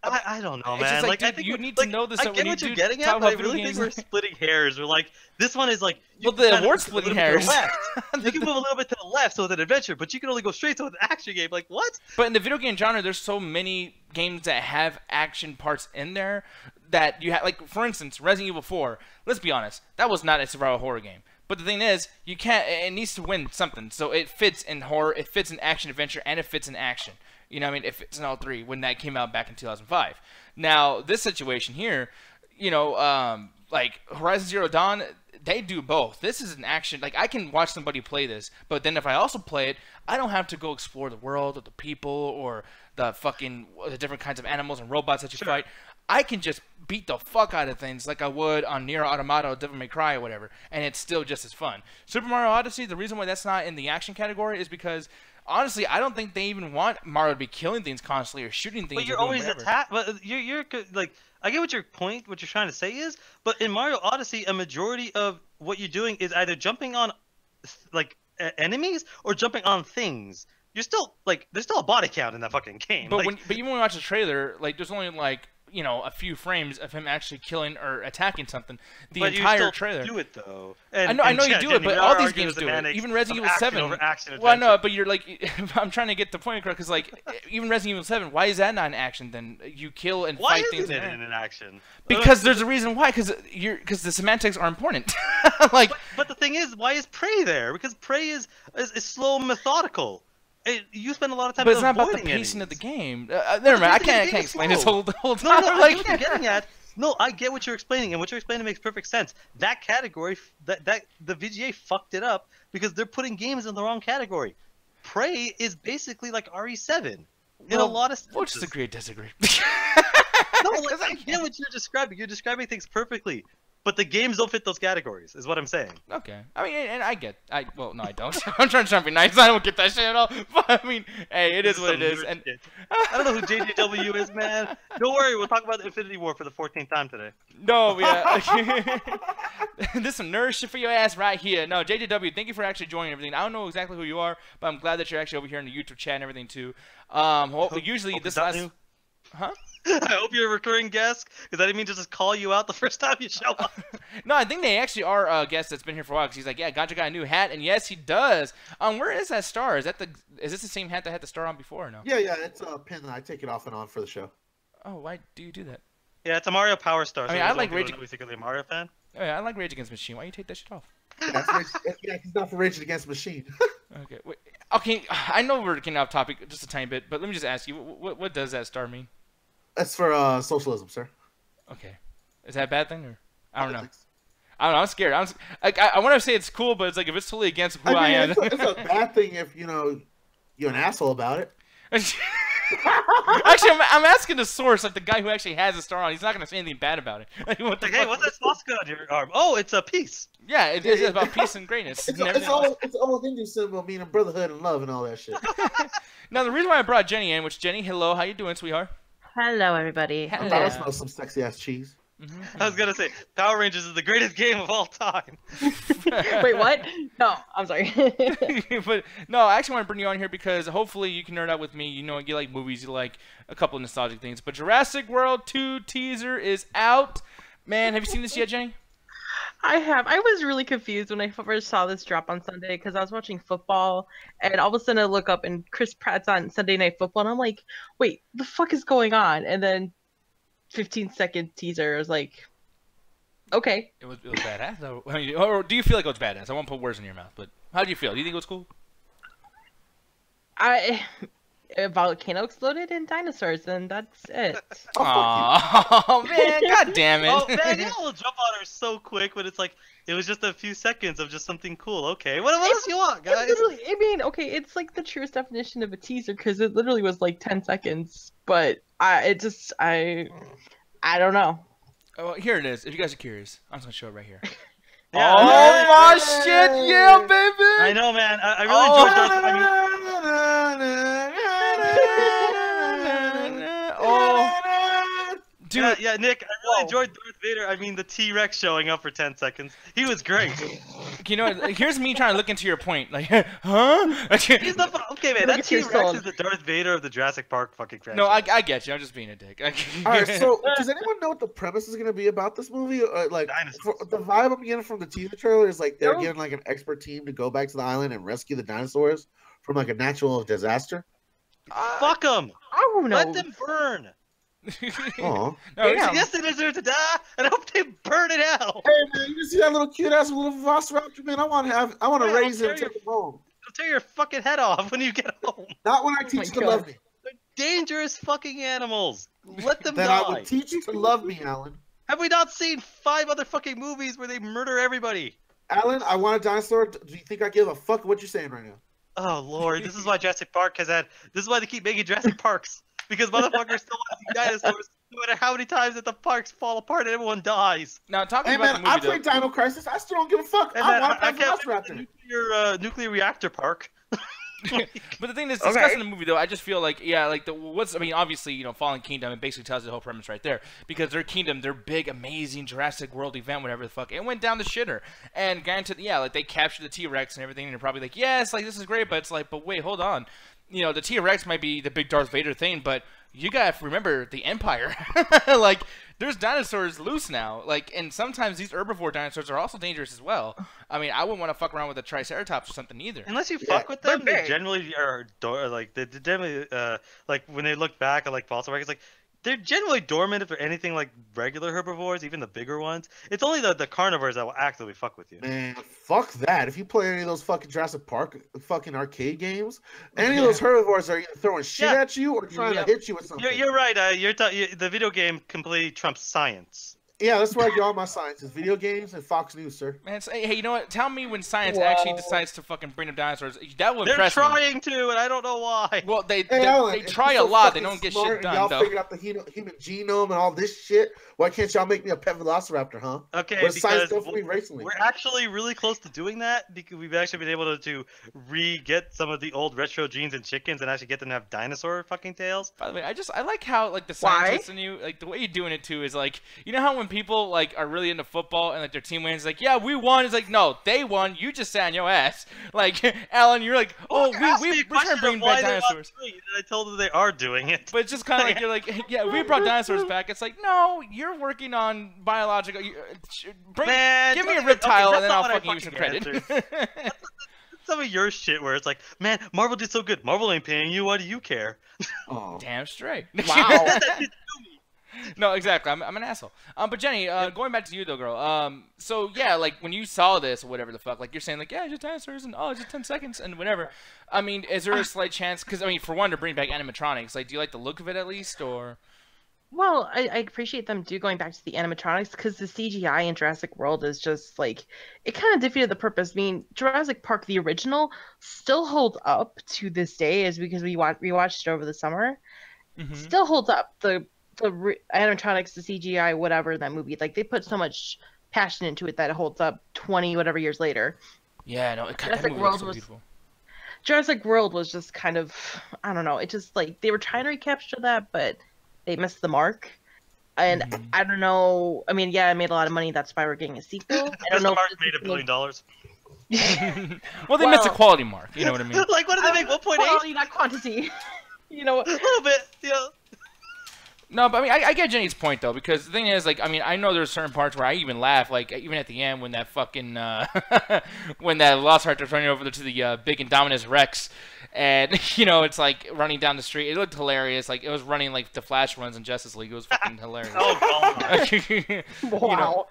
I don't know, man. Like, I think you need to know this. I get what you're getting at, but I really think we're splitting hairs. We're like, this one is like, well, the award's splitting hairs. You can move a little bit to the left, so it's an adventure, but you can only go straight to an action game. Like, what? But in the video game genre, there's so many games that have action parts in there that you have. Like, for instance, Resident Evil 4. Let's be honest, that was not a survival horror game. But the thing is, you can't. It needs to win something. So it fits in horror, it fits in action adventure, and it fits in action. You know what I mean? It fits in all three when that came out back in 2005. Now, this situation here, you know, like Horizon Zero Dawn, they do both. This is an action. Like, I can watch somebody play this, but then if I also play it, I don't have to go explore the world or the people or the different kinds of animals and robots that you fight. I can just beat the fuck out of things like I would on Nier Automata, Devil May Cry, or whatever, and it's still just as fun. Super Mario Odyssey, the reason why that's not in the action category is because, honestly, I don't think they even want Mario to be killing things constantly or shooting things. But you're always attacked. But you're like, I get what you're trying to say is, but in Mario Odyssey, a majority of what you're doing is either jumping on like enemies or jumping on things. You're still like, there's still a body count in that fucking game. But like, even when we watch the trailer, like, there's only like, you know, a few frames of him actually killing or attacking something. The entire trailer. Do it though. I know you do it, but all these games do it. Even Resident Evil 7. Well, I know, but you're like, I'm trying to get the point across because, like, even Resident Evil 7, why is that not an action? Then you kill and fight things. Why isn't it in an action? Because there's a reason why. Because the semantics are important. Like, but the thing is, why is Prey there? Because Prey is slow and methodical. You spend a lot of time. But it's not about the pacing of the game. Never mind. I can't explain this whole time. No, I get what you're getting at. No, I get what you're explaining, and what you're explaining makes perfect sense. That category, that the VGA fucked it up because they're putting games in the wrong category. Prey is basically like RE7 in a lot of senses. We'll just agree to disagree. No, like, I get what you're describing. You're describing things perfectly. But the games don't fit those categories, is what I'm saying. Okay. I mean, and well, no, I don't. I'm trying to be nice. I don't get that shit at all. But, I mean, hey, it is what it is. And I don't know who JJW is, man. Don't worry. We'll talk about the Infinity War for the 14th time today. No, yeah. There's some nerd shit for your ass right here. No, JJW, thank you for actually joining everything. I don't know exactly who you are, but I'm glad that you're actually over here in the YouTube chat and everything, too. Usually this last... Huh? I hope you're a recurring guest, because I didn't mean to just call you out the first time you show up. No, I think they actually are a guest that's been here for a while. Cause he's like, yeah, Gotcha got a new hat, and yes, he does. Where is that star? Is this the same hat that had the star on before or no? Yeah, it's a pin that I take it off and on for the show. Oh, why do you do that? Yeah, it's a Mario Power Star. I mean, I like Rage. We're secretly a Mario fan. Oh, yeah, I like Rage Against the Machine. Why you take that shit off? Yeah, he's not for Rage Against the Machine. Okay, wait, okay. I know we're getting off topic just a tiny bit, but let me just ask you, what does that star mean? That's for socialism, sir. Okay, is that a bad thing or I don't know. I don't know. I'm scared. I want to say it's cool, but it's like if it's totally against who I am. It's a bad thing if you're an asshole about it. Actually, I'm asking the source, like the guy who actually has a star on. He's not gonna say anything bad about it. Like, Hey, what's that swastika on your arm? Oh, it's a peace. Yeah, it is about peace and greatness. It's all Hindu symbol meaning brotherhood and love and all that shit. Now, the reason why I brought Jenny in, which Jenny, hello, how you doing, sweetheart? Hello, everybody. I thought I smelled some sexy ass cheese. I was gonna say Power Rangers is the greatest game of all time. Wait, what? No, I'm sorry. But no, I actually want to bring you on here because hopefully you can nerd out with me. You know, you like movies, you like a couple of nostalgic things. But Jurassic World 2 teaser is out. Man, have you seen this yet, Jenny? I have. I was really confused when I first saw this drop on Sunday because I was watching football, and all of a sudden I look up and Chris Pratt's on Sunday Night Football, and I'm like, wait, the fuck is going on? And then 15-second teaser. I was like, okay. It was badass, though. Or do you feel like it was badass? I won't put words in your mouth, but how do you feel? Do you think it was cool? A volcano exploded and dinosaurs, and that's it. Oh man, god damn it! Oh man, y'all will jump on her so quick, but it's like it was just a few seconds of just something cool. Okay, what else you want, guys? I mean, okay, it's like the truest definition of a teaser because it literally was like 10 seconds, but I don't know. Oh, here it is. If you guys are curious, I'm just gonna show it right here. Yeah, oh my shit, yeah, baby! I know, man. I really enjoyed Dude, yeah, Nick, I really enjoyed Darth Vader. I mean, the T-Rex showing up for 10 seconds. He was great. You know, here's me trying to look into your point. Like, huh? He's the okay, man. That T-Rex is the Darth Vader of the Jurassic Park fucking franchise. No, I get you. I'm just being a dick. All right, so does anyone know what the premise is going to be about this movie? Like, the vibe I'm getting from the teaser trailer is like they're getting like an expert team to go back to the island and rescue the dinosaurs from like a natural disaster. Fuck them. I don't know. Let them burn. Oh, no, yes, they deserve to die, and I hope they burn it out. Hey man, you see that little cute ass little velociraptor, man? I want to raise him and take him home. I'll tear your fucking head off when you get home. Not when I teach you to love me. They're dangerous fucking animals. Let them then die. I will teach you to love me, Alan. Have we not seen 5 other fucking movies where they murder everybody? Alan, I want a dinosaur. Do you think I give a fuck what you're saying right now? Oh lord, this is why Jurassic Park has had. This is why they keep making Jurassic Parks. Because motherfuckers still want to see dinosaurs, no matter how many times that the parks fall apart and everyone dies. Now, talking hey, about man, the movie, I played Dino Crisis. I still don't give a fuck. And I man, want that can't velociraptor. Nuclear reactor park. But the thing is, discussing the movie though, I just feel like, yeah, like I mean, obviously, you know, Fallen Kingdom, it basically tells you the whole premise right there, because their kingdom, their big, amazing Jurassic World event, whatever the fuck, it went down the shitter, and granted, yeah, like they captured the T-Rex and everything, and you're probably like, yes, like this is great, but it's like, but wait, hold on, you know, the T-Rex might be the big Darth Vader thing, but you gotta remember the Empire. Like, there's dinosaurs loose now. Like, and sometimes these herbivore dinosaurs are also dangerous as well. I mean, I wouldn't want to fuck around with a Triceratops or something either. Unless you fuck with them, they generally are like they generally like when they look back at like fossil records, like they're generally dormant if they're anything like regular herbivores, even the bigger ones. It's only the carnivores that will actively fuck with you. Man, fuck that. If you play any of those fucking Jurassic Park fucking arcade games, any of those herbivores are either throwing shit at you or trying to hit you with something. You're right. The video game completely trumps science. Yeah, that's where I get all my science. It's video games and Fox News, sir. Man, hey, you know what? Tell me when science actually decides to fucking bring up dinosaurs. That will impress me. They're trying to, and I don't know why. Well, they try a lot. They don't get shit done, y'all though. figured out the human genome and all this shit. Why can't y'all make me a pet velociraptor, huh? Okay, because science recently? We're actually really close to doing that because we've actually been able to re-get some of the old retro genes and chickens and actually get them to have dinosaur fucking tails. By the way, I like how like the scientists in you, like the way you're doing it too is like, you know how when people like are really into football and like their team wins, like, yeah, we won. It's like, no, they won. You just sat on your ass. Like, Alan, you're like, oh, we're trying to bring back dinosaurs. I told them they are doing it. But it's just kind of like, you're like, yeah, we brought dinosaurs back. It's like, no, you're working on biological. Give me a reptile and then I'll fucking give you some credit. Some of your shit where it's like, man, Marvel did so good. Marvel ain't paying you. Why do you care? Oh. Damn straight. Wow. No, exactly. I'm an asshole. But Jenny, going back to you though, girl. So yeah, like when you saw this or whatever the fuck, like you're saying like, yeah, just dinosaurs and it's just 10 seconds and whatever. I mean, is there a slight chance? Because I mean, for one, to bring back animatronics, like, do you like the look of it at least, or? Well, I appreciate them going back to the animatronics because the CGI in Jurassic World is just like, it kind of defeated the purpose. I mean, Jurassic Park, the original, still holds up to this day, is because we rewatched it over the summer. Mm-hmm. Still holds up. The animatronics, the CGI, whatever, in that movie, like they put so much passion into it that it holds up 20 whatever years later. Yeah, no, Jurassic World was beautiful. Jurassic World was just kind of, I don't know, it just like they were trying to recapture that, but they missed the mark. And I don't know. I mean, yeah, it made a lot of money. That's why we're getting a sequel. I don't know. Mark made $1 billion. Well, they missed the quality mark. You know what I mean? Like, what did they make? 1.8? Quality, not quantity. You know, a little bit. Yeah. No, but I mean, I get Jenny's point though, because the thing is, like, I mean, I know there's certain parts where I even laugh, like even at the end when that fucking when that Velociraptor was running over to the big Indominus Rex, and you know, it's like running down the street. It looked hilarious, like it was running like the Flash runs in Justice League. It was fucking hilarious. Wow.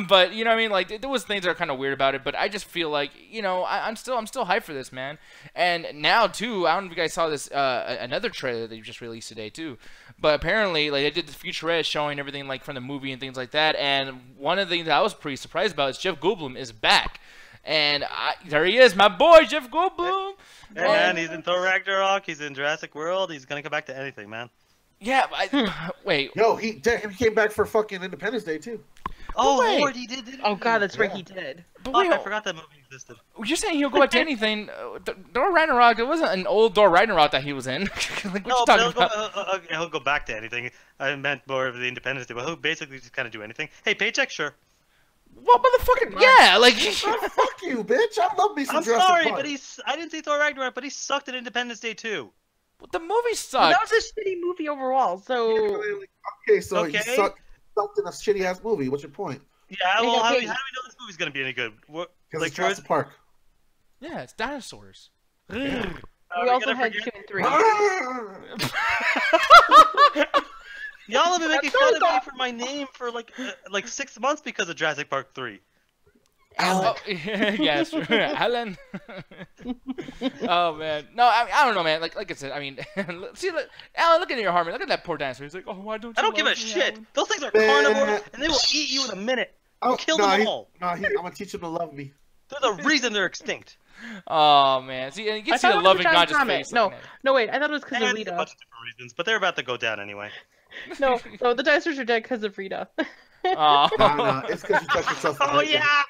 But you know what I mean, like there was things that are kind of weird about it, but I just feel like, you know, I'm still hyped for this, man. And now too, I don't know if you guys saw this another trailer that you just released today too, but apparently like they did the featurette showing everything like from the movie and things like that. And one of the things that I was pretty surprised about is Jeff Goldblum is back, and there he is, my boy Jeff Goldblum. Hey man, he's in Thor Ragnarok, he's in Jurassic World, he's gonna come back to anything, man. Yeah, wait. Yo, he came back for fucking Independence Day too. Oh Lord, he did. Oh God, that's right, he did. But wait, I forgot that movie existed. You're saying he'll go back to anything? Thor Ragnarok, it wasn't an old Thor Ragnarok that he was in. Like, what you talking about? He'll go back to anything. I meant more of the Independence Day, but he'll basically just kind of do anything. Hey, paycheck, sure. Well, motherfucker, yeah, like. Oh, fuck you, bitch! I love me some I'm Jurassic sorry, Park. but I didn't see Thor Ragnarok, but he sucked at Independence Day too. Well, the movie sucked. Well, that was a shitty movie overall. So. Okay, so he sucked in a shitty ass movie. What's your point? Yeah, well, how do we know this movie's gonna be any good? Because it's Jurassic Park. Yeah, it's dinosaurs. Yeah. We also had 2 and 3. Y'all have been making fun of me for my name for like 6 months because of Jurassic Park 3. Alan. Oh, yeah, it's true. Alan. Oh man, no, I don't know, man. Like I said, I mean, see, look, Alan, look at your Harmon. Look at that poor dinosaur. He's like, oh, why don't you? I don't give a shit. Alan? Those things are carnivores, and they will eat you in a minute. Kill them all. I'm gonna teach him to love me. There's a reason they're extinct. Oh man, see, you can see the love in God's face. No, wait, I thought it was because of Rita. A bunch of different reasons, but they're about to go down anyway. No, the dinosaurs are dead because of Rita. Oh. Nah, it's because you touched yourself. Oh yeah.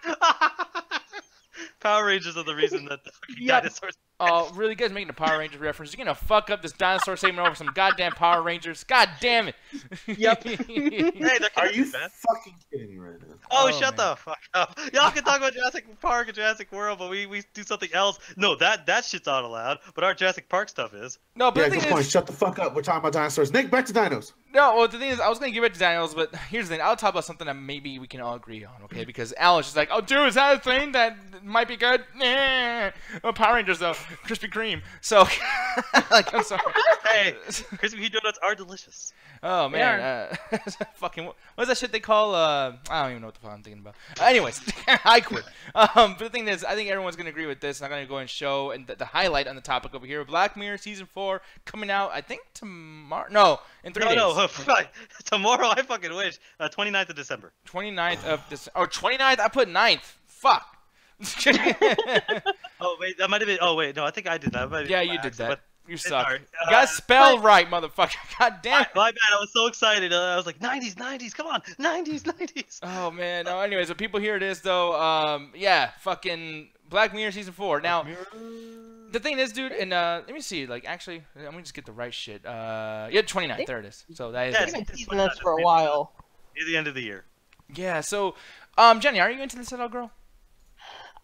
Power Rangers are the reason that the fucking dinosaurs. Oh, really? You guys making a Power Ranger reference? You're gonna fuck up this dinosaur segment over some goddamn Power Rangers? God damn it! Yep. Hey, are you fucking kidding me right now? Oh, shut the fuck up! Y'all can talk about Jurassic Park and Jurassic World, but we do something else. No, that shit's not allowed. But our Jurassic Park stuff is. No, but yeah, the good thing point. is, Shut the fuck up. We're talking about dinosaurs. Nick, back to dinos. No, well, the thing is, I was gonna give it to Daniels, but here's the thing: I'll talk about something that maybe we can all agree on, okay? Because Alan's just like, "Oh, dude, is that a thing that might be good?" Nah. Oh, Power Rangers though, Krispy Kreme. So, like, I'm sorry. Hey, Krispy Kreme donuts are delicious. Oh man, fucking what's that shit they call? I don't even know what the fuck I'm thinking about. Anyways, I quit. But the thing is, I think everyone's gonna agree with this. And I'm gonna go and show and the highlight on the topic over here: Black Mirror season 4 coming out. I think tomorrow. No, in 3 days. No, tomorrow. I fucking wish. 29th of December. 29th of December. Oh, 29th. I put 9th. Fuck. Oh wait, that might have been. Oh wait, no, I think I did that. Yeah, you did that. You suck. Right. You gotta spell right, motherfucker. God damn it. My bad. I was so excited. I was like, 90s, come on, 90s. Oh man. No. Anyways, the people here it is though. Yeah, fucking Black Mirror season 4. Now, the thing is, dude, and let me see. Like, actually, let me just get the right shit. Yeah, 29th. There it is. So that is. I've been teasing this for a while. Near the end of the year. Yeah. So, Jenny, are you into this at all, girl?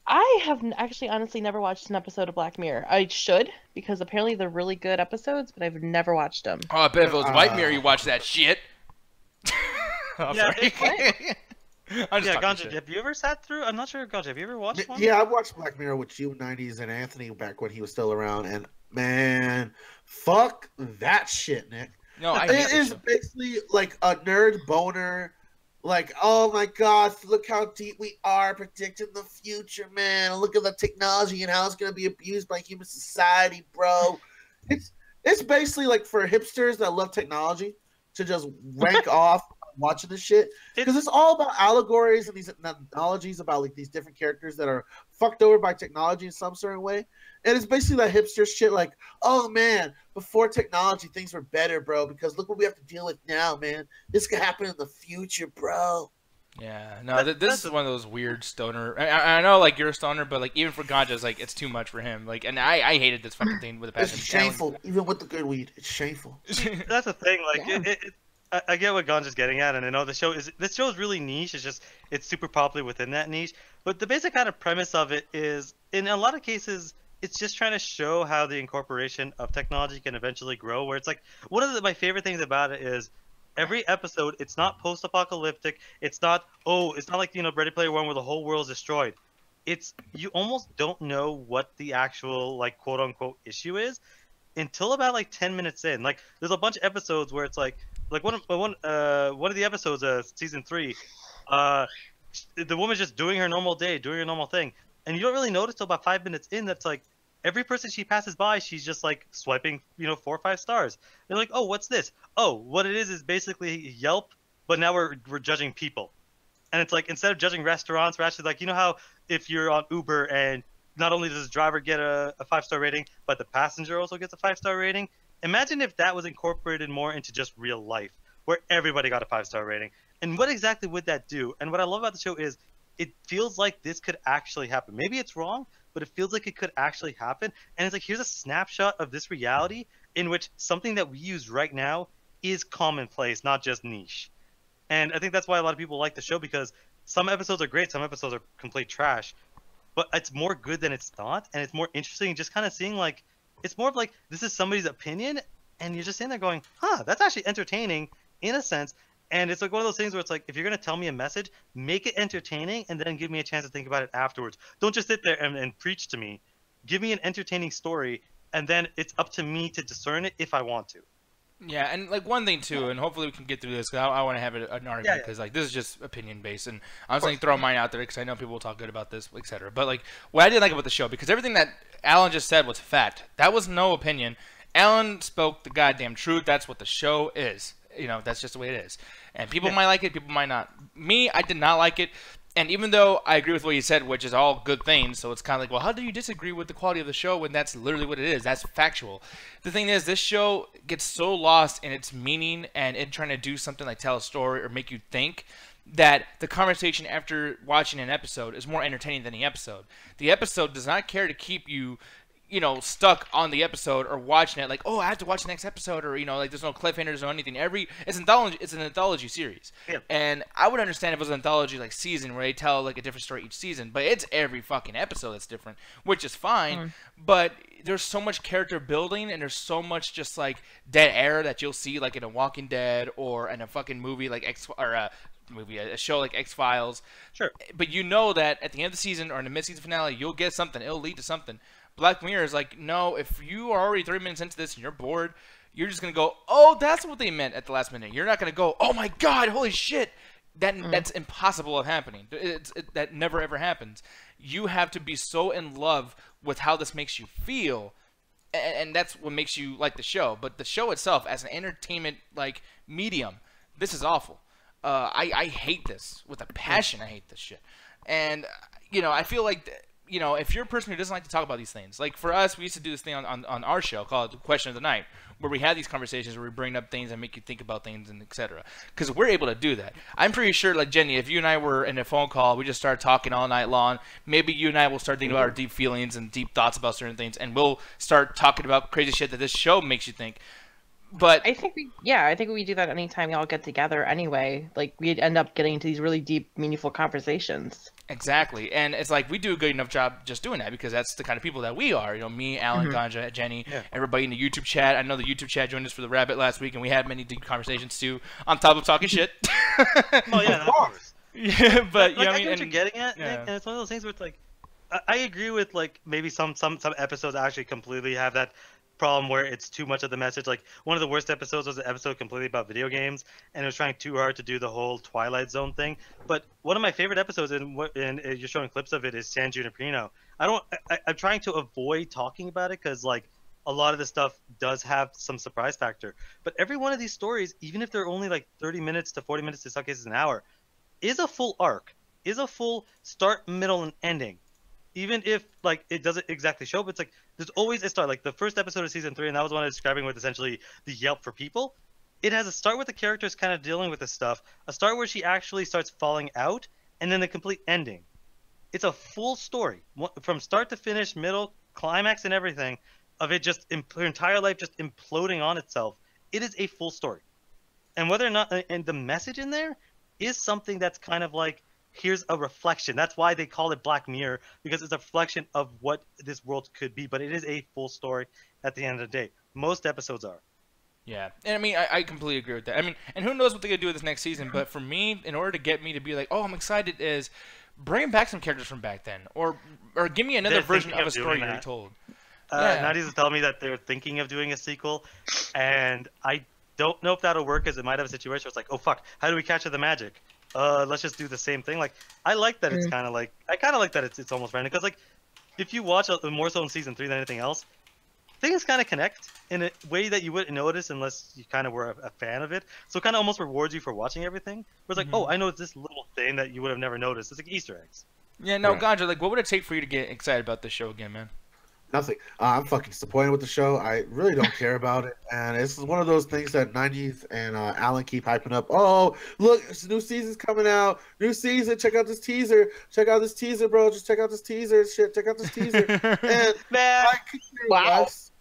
I have actually honestly never watched an episode of Black Mirror. I should, because apparently they're really good episodes, but I've never watched them. Oh, I bet if it was White Mirror, you watch that shit. I'm Yeah, sorry. I'm just Yeah, talking Ganja, shit. have you ever sat through? I'm not sure, Ganja, have you ever watched one? Yeah, I watched Black Mirror with you 90s and Anthony back when he was still around, and man, fuck that shit, Nick. No, I It hate this is show. basically like a nerd boner. Like, oh my god, look how deep we are predicting the future, man. Look at the technology and how it's gonna be abused by human society, bro. It's basically like for hipsters that love technology to just rank off watching this shit. Because it's all about allegories and these analogies about like these different characters that are fucked over by technology in some certain way. And it's basically that hipster shit like, oh man, before technology things were better, bro, because look what we have to deal with now, man. This could happen in the future, bro. Yeah, no, this is one of those weird stoner. I know, like, you're a stoner, but like even for Ganja, it's like it's too much for him. Like, and I hated this fucking thing with a passion. It's shameful, even with the good weed. It's shameful. That's the thing. Like, Yeah. I get what Ganja's getting at, and I know this show is really niche. It's just it's super popular within that niche. But the basic kind of premise of it is, in a lot of cases, it's just trying to show how the incorporation of technology can eventually grow. Where it's like one of my favorite things about it is every episode. It's not post-apocalyptic. It's not like Ready Player One where the whole world's destroyed. It's you almost don't know what the actual like quote unquote issue is until about like 10 minutes in. Like there's a bunch of episodes where it's like one of the episodes season 3, the woman's just doing her normal day, doing her normal thing, and you don't really notice till about 5 minutes in that's like every person she passes by, she's just like swiping 4 or 5 stars. They're like, oh, what's this? Oh, what it is basically Yelp, but now we're judging people. And it's like instead of judging restaurants, we're actually like, how if you're on Uber and not only does the driver get a 5-star rating, but the passenger also gets a 5-star rating. Imagine if that was incorporated more into just real life, where everybody got a 5-star rating. And what exactly would that do? And what I love about the show is it feels like this could actually happen. Maybe it's wrong, but it feels like it could actually happen. And it's like, here's a snapshot of this reality in which something that we use right now is commonplace, not just niche. And I think that's why a lot of people like the show, because some episodes are great, some episodes are complete trash. But it's more good than it's not, and it's more interesting just kind of seeing like, it's more of like, this is somebody's opinion, and you're just sitting there going, huh, that's actually entertaining in a sense. And it's like one of those things where it's like, if you're going to tell me a message, make it entertaining and then give me a chance to think about it afterwards. Don't just sit there and preach to me. Give me an entertaining story, and then it's up to me to discern it if I want to. Yeah, and like one thing too, and hopefully we can get through this because I want to have an argument because like this is just opinion based, and I'm just going to throw mine out there because I know people will talk good about this, etc. But like what I did like about the show, because everything that Alan just said was fact. That was no opinion. Alan spoke the goddamn truth. That's what the show is. That's just the way it is. And people might like it, people might not. Me, I did not like it. And even though I agree with what you said, which is all good things, so it's kind of like, well, how do you disagree with the quality of the show when that's literally what it is? That's factual. The thing is, this show gets so lost in its meaning and in trying to do something like tell a story or make you think that the conversation after watching an episode is more entertaining than the episode. The episode does not care to keep you stuck on the episode or watching it like, oh, I have to watch the next episode, or like there's no cliffhangers or anything. It's an anthology series. Yeah. And I would understand if it was an anthology like season where they tell like a different story each season, but it's every fucking episode that's different, which is fine. But there's so much character building and there's so much just like dead air that you'll see like in a Walking Dead or in a fucking movie like a show like X-Files. Sure. But that at the end of the season or in the mid-season finale, you'll get something. It'll lead to something. Black Mirror is like, no, if you are already 30 minutes into this and you're bored, you're just going to go, oh, that's what they meant at the last minute. You're not going to go, oh my God, holy shit. That's impossible of happening. That never ever happens. You have to be so in love with how this makes you feel, and that's what makes you like the show. But the show itself, as an entertainment like medium, this is awful. I hate this with a passion. I hate this shit. And, I feel like if you're a person who doesn't like to talk about these things, like for us, we used to do this thing on our show called The Question of the Night, where we had these conversations where we bring up things and make you think about things and etc. Because we're able to do that. I'm pretty sure, like Jenny, if you and I were in a phone call, we just started talking all night long, maybe you and I will start thinking about our deep feelings and deep thoughts about certain things, and we'll start talking about crazy shit that this show makes you think. But I think we do that anytime y'all get together anyway. Like we'd end up getting into these really deep, meaningful conversations. exactly, and it's like we do a good enough job just doing that because that's the kind of people that we are. You know, me, Alan, Ganja, Jenny, everybody in the YouTube chat. I know the YouTube chat joined us for the Rabbit last week, and we had many deep conversations too, on top of talking shit. Oh yeah, of course. Yeah, but you know what I I mean. get what you're getting at, Nick, and it's one of those things where it's like, I agree with like maybe some episodes actually completely have that problem where it's too much of the message. Like one of the worst episodes was an episode completely about video games, and it was trying too hard to do the whole Twilight Zone thing. But one of my favorite episodes, and you're showing clips of it, is San Junipero. I'm trying to avoid talking about it because like a lot of the stuff does have some surprise factor. But every one of these stories, even if they're only like 30 minutes to 40 minutes, in some cases an hour, is a full arc, is a full start, middle, and ending. Even if like it doesn't exactly show, but it's like there's always a start. Like the first episode of season 3, and that was one I was describing with essentially the Yelp for people. It has a start with the characters kind of dealing with this stuff, a start where she actually starts falling out, and then the complete ending. It's a full story from start to finish, middle, climax, and everything of it just her entire life just imploding on itself. It is a full story, and whether or not and the message in there is something that's kind of like, here's a reflection. That's why they call it Black Mirror, because it's a reflection of what this world could be. But it is a full story at the end of the day. Most episodes are. Yeah, and I mean, I completely agree with that. I mean, and who knows what they're gonna do with this next season? But for me, in order to get me to be like, oh, I'm excited, is bring back some characters from back then, or give me another version of a story you told. Nadia's telling me that they're thinking of doing a sequel, and I don't know if that'll work, because it might have a situation where it's like, oh fuck, how do we capture the magic? Let's just do the same thing. Like, I like that it's kind of like, it's almost random, because like, if you watch more so in season 3 than anything else, things kind of connect in a way that you wouldn't notice unless you kind of were a fan of it. So it kind of almost rewards you for watching everything. Where it's like, oh, I know it's this little thing that you would have never noticed. It's like Easter eggs. Yeah, no, Ganja, like, what would it take for you to get excited about this show again, man? Nothing. I'm fucking disappointed with the show. I really don't care about it, and it's one of those things that 90s and Alan keep hyping up. Oh, look, new season's coming out. New season. Check out this teaser. Check out this teaser, bro. Just check out this teaser. Shit, check out this teaser. And man, I could care less.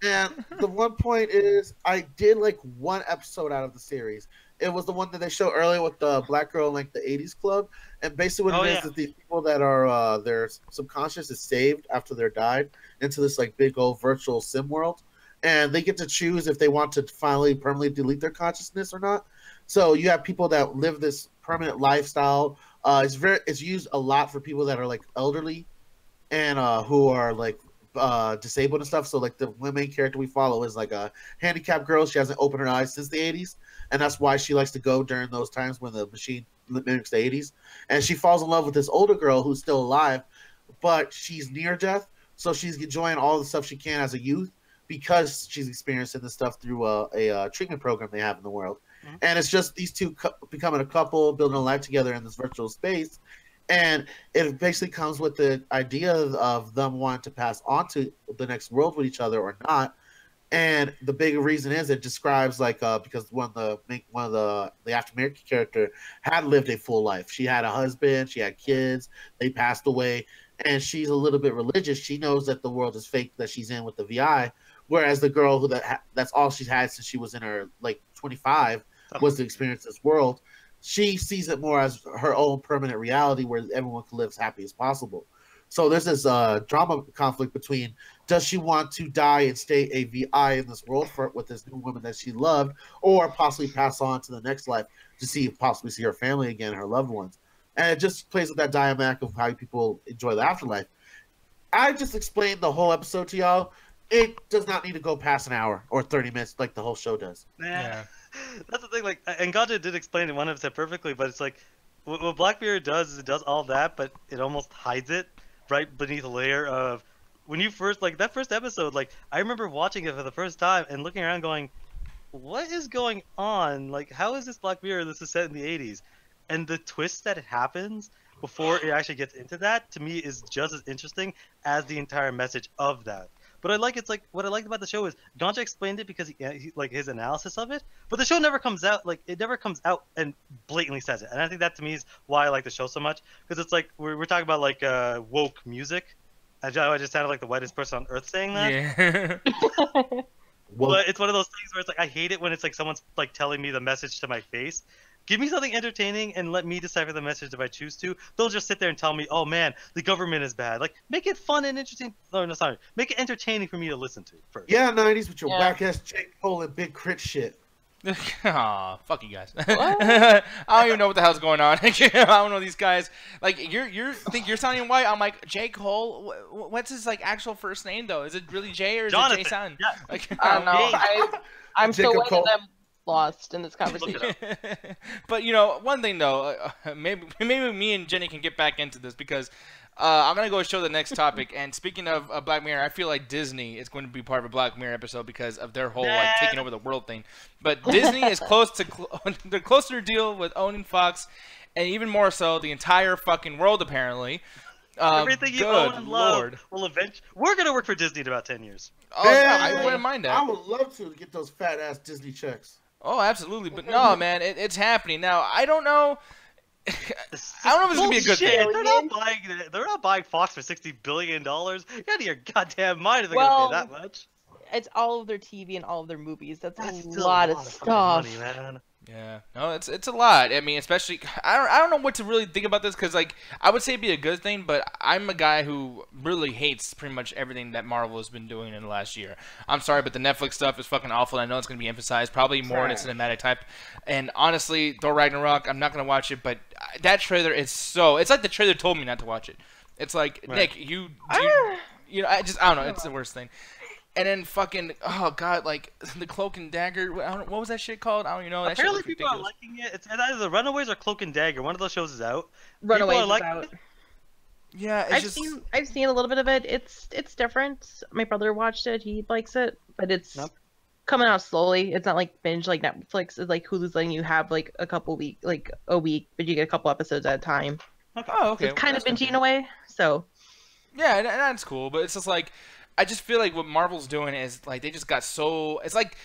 And the one point is, I did like one episode out of the series. It was the one that they showed earlier with the black girl in like the 80s club. And basically what it is these people that are their subconscious is saved after they're died into this like big old virtual sim world. And they get to choose if they want to finally permanently delete their consciousness or not. So you have people that live this permanent lifestyle. It's used a lot for people that are like elderly and who are like disabled and stuff. So like the main character we follow is like a handicapped girl. She hasn't opened her eyes since the 80s, and that's why she likes to go during those times when the machine mimics the 80s. And she falls in love with this older girl who's still alive, but she's near death, so she's enjoying all the stuff she can as a youth because she's experiencing this stuff through a treatment program they have in the world. And it's just these two becoming a couple, building a life together in this virtual space. And it basically comes with the idea of them wanting to pass on to the next world with each other or not. And the big reason is it describes like because one of the African American character had lived a full life. She had a husband, she had kids, they passed away, and she's a little bit religious. She knows that the world is fake that she's in with the VI, whereas the girl who that's all she's had since she was in her like 25 was to experience this world. She sees it more as her own permanent reality where everyone can live as happy as possible. So there's this drama conflict between, does she want to die and stay a VI in this world with this new woman that she loved, or possibly pass on to the next life to possibly see her family again, her loved ones. And it just plays with that dynamic of how people enjoy the afterlife. I just explained the whole episode to y'all. It does not need to go past an hour or 30 minutes like the whole show does. Yeah. That's the thing, like, and Gaja did explain it one episode perfectly, but it's like, what Black Mirror does is it does all that, but it almost hides it right beneath a layer of, when you first, like, that first episode, like, I remember watching it for the first time and looking around going, what is going on? Like, how is this Black Mirror? This is set in the 80s. And the twist that it happens before it actually gets into that, to me, is just as interesting as the entire message of that. But what I liked about the show is Ganja explained it because he like his analysis of it, but the show never comes out, like, it never comes out and blatantly says it. And I think that to me is why I like the show so much, because it's like we're talking about like woke music. I just sounded like the whitest person on earth saying that. Yeah. Well, But it's one of those things where it's like I hate it when it's like someone's like telling me the message to my face. Give me something entertaining and let me decipher the message if I choose to. They'll just sit there and tell me, "Oh man, the government is bad." Like, make it fun and interesting. No, no, sorry. Make it entertaining for me to listen to first. yeah, 90s with your whack ass Jake Cole and Big Crit shit. Aw, fuck you guys. I don't even know what the hell's going on. I don't know these guys. Like, you're sounding white. I'm like, J. Cole? What's his, like, actual first name, though? Is it really Jay or is Jonathan. it Jason? Yeah. Like, I don't know. I'm still Jacob waiting. Cole. I'm lost in this conversation. But, you know, one thing, though, maybe me and Jenny can get back into this because I'm going to go show the next topic. And speaking of Black Mirror, I feel like Disney is going to be part of a Black Mirror episode because of their whole, like, taking over the world thing. But Disney is close to they're close to their deal with owning Fox, and even more so, the entire fucking world, apparently. Everything you own and love Lord. will eventually. We're gonna work for Disney in about 10 years. Oh, yeah, I wouldn't mind that. I would love to get those fat ass Disney checks. Oh, absolutely. But no, man, it's happening. Now, I don't know. I don't know if it's going to be a good thing. They're not buying Fox for $60 billion. You're out of your goddamn mind if they're going to pay that much. It's all of their TV and all of their movies. That's a still lot of fucking stuff. money, man. Yeah, no, it's a lot. I mean, especially I don't know what to really think about this because like I would say it'd be a good thing, but I'm a guy who really hates pretty much everything that Marvel has been doing in the last year. I'm sorry, but the Netflix stuff is fucking awful. I know it's gonna be emphasized probably more in a cinematic type. And honestly, Thor Ragnarok, I'm not gonna watch it, but that trailer is so. It's like the trailer told me not to watch it. It's like Nick, you know, I don't know. It's the worst thing. And then fucking, oh god, like the Cloak and Dagger. What was that shit called? I don't even know. That Apparently, shit people are liking it. It's either The Runaways or Cloak and Dagger. One of those shows is out. Runaways is out. Yeah, I've seen a little bit of it. It's different. My brother watched it. He likes it, but it's coming out slowly. It's not like binge like Netflix. It's like Hulu's letting you have like a week, but you get a couple episodes at a time. Okay. Oh, okay. So it's kind of binging in a way. So. Yeah, and that's cool, but it's just like. I just feel like what Marvel's doing is like they just got so it's like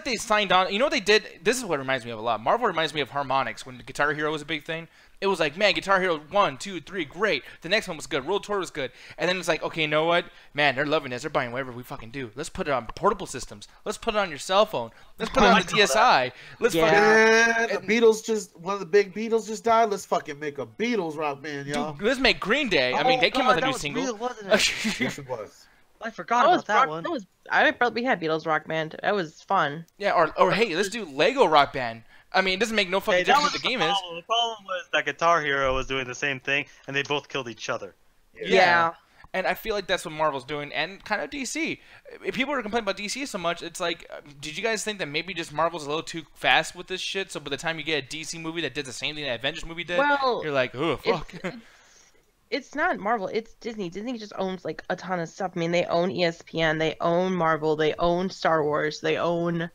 they signed on. You know what they did? This is what reminds me of a lot. Marvel reminds me of Harmonix when Guitar Hero was a big thing. It was like, man, Guitar Hero 1, 2, 3, great. The next one was good. World Tour was good. And then it's like, okay, you know what? Man, they're loving this. They're buying whatever we fucking do. Let's put it on portable systems. Let's put it on your cell phone. Let's put it on the DSi. Let's the Beatles one of the big Beatles just died. Let's fucking make a Beatles rock band, y'all. Dude, let's make Green Day. I mean, they came out with a new single. Real, wasn't it? Yes, it was. I forgot about that one. We had Beatles Rock Band. That was fun. Yeah, or hey, let's do Lego Rock Band. I mean, it doesn't make no fucking difference what the game is. The problem was that Guitar Hero was doing the same thing, and they both killed each other. Yeah. And I feel like that's what Marvel's doing, and kind of DC. If people are complaining about DC so much, it's like, did you guys think that maybe just Marvel's a little too fast with this shit? So by the time you get a DC movie that did the same thing that Avengers movie did, you're like, oh, fuck. It's not Marvel. It's Disney. Disney just owns like a ton of stuff. I mean, they own ESPN. They own Marvel. They own Star Wars. They own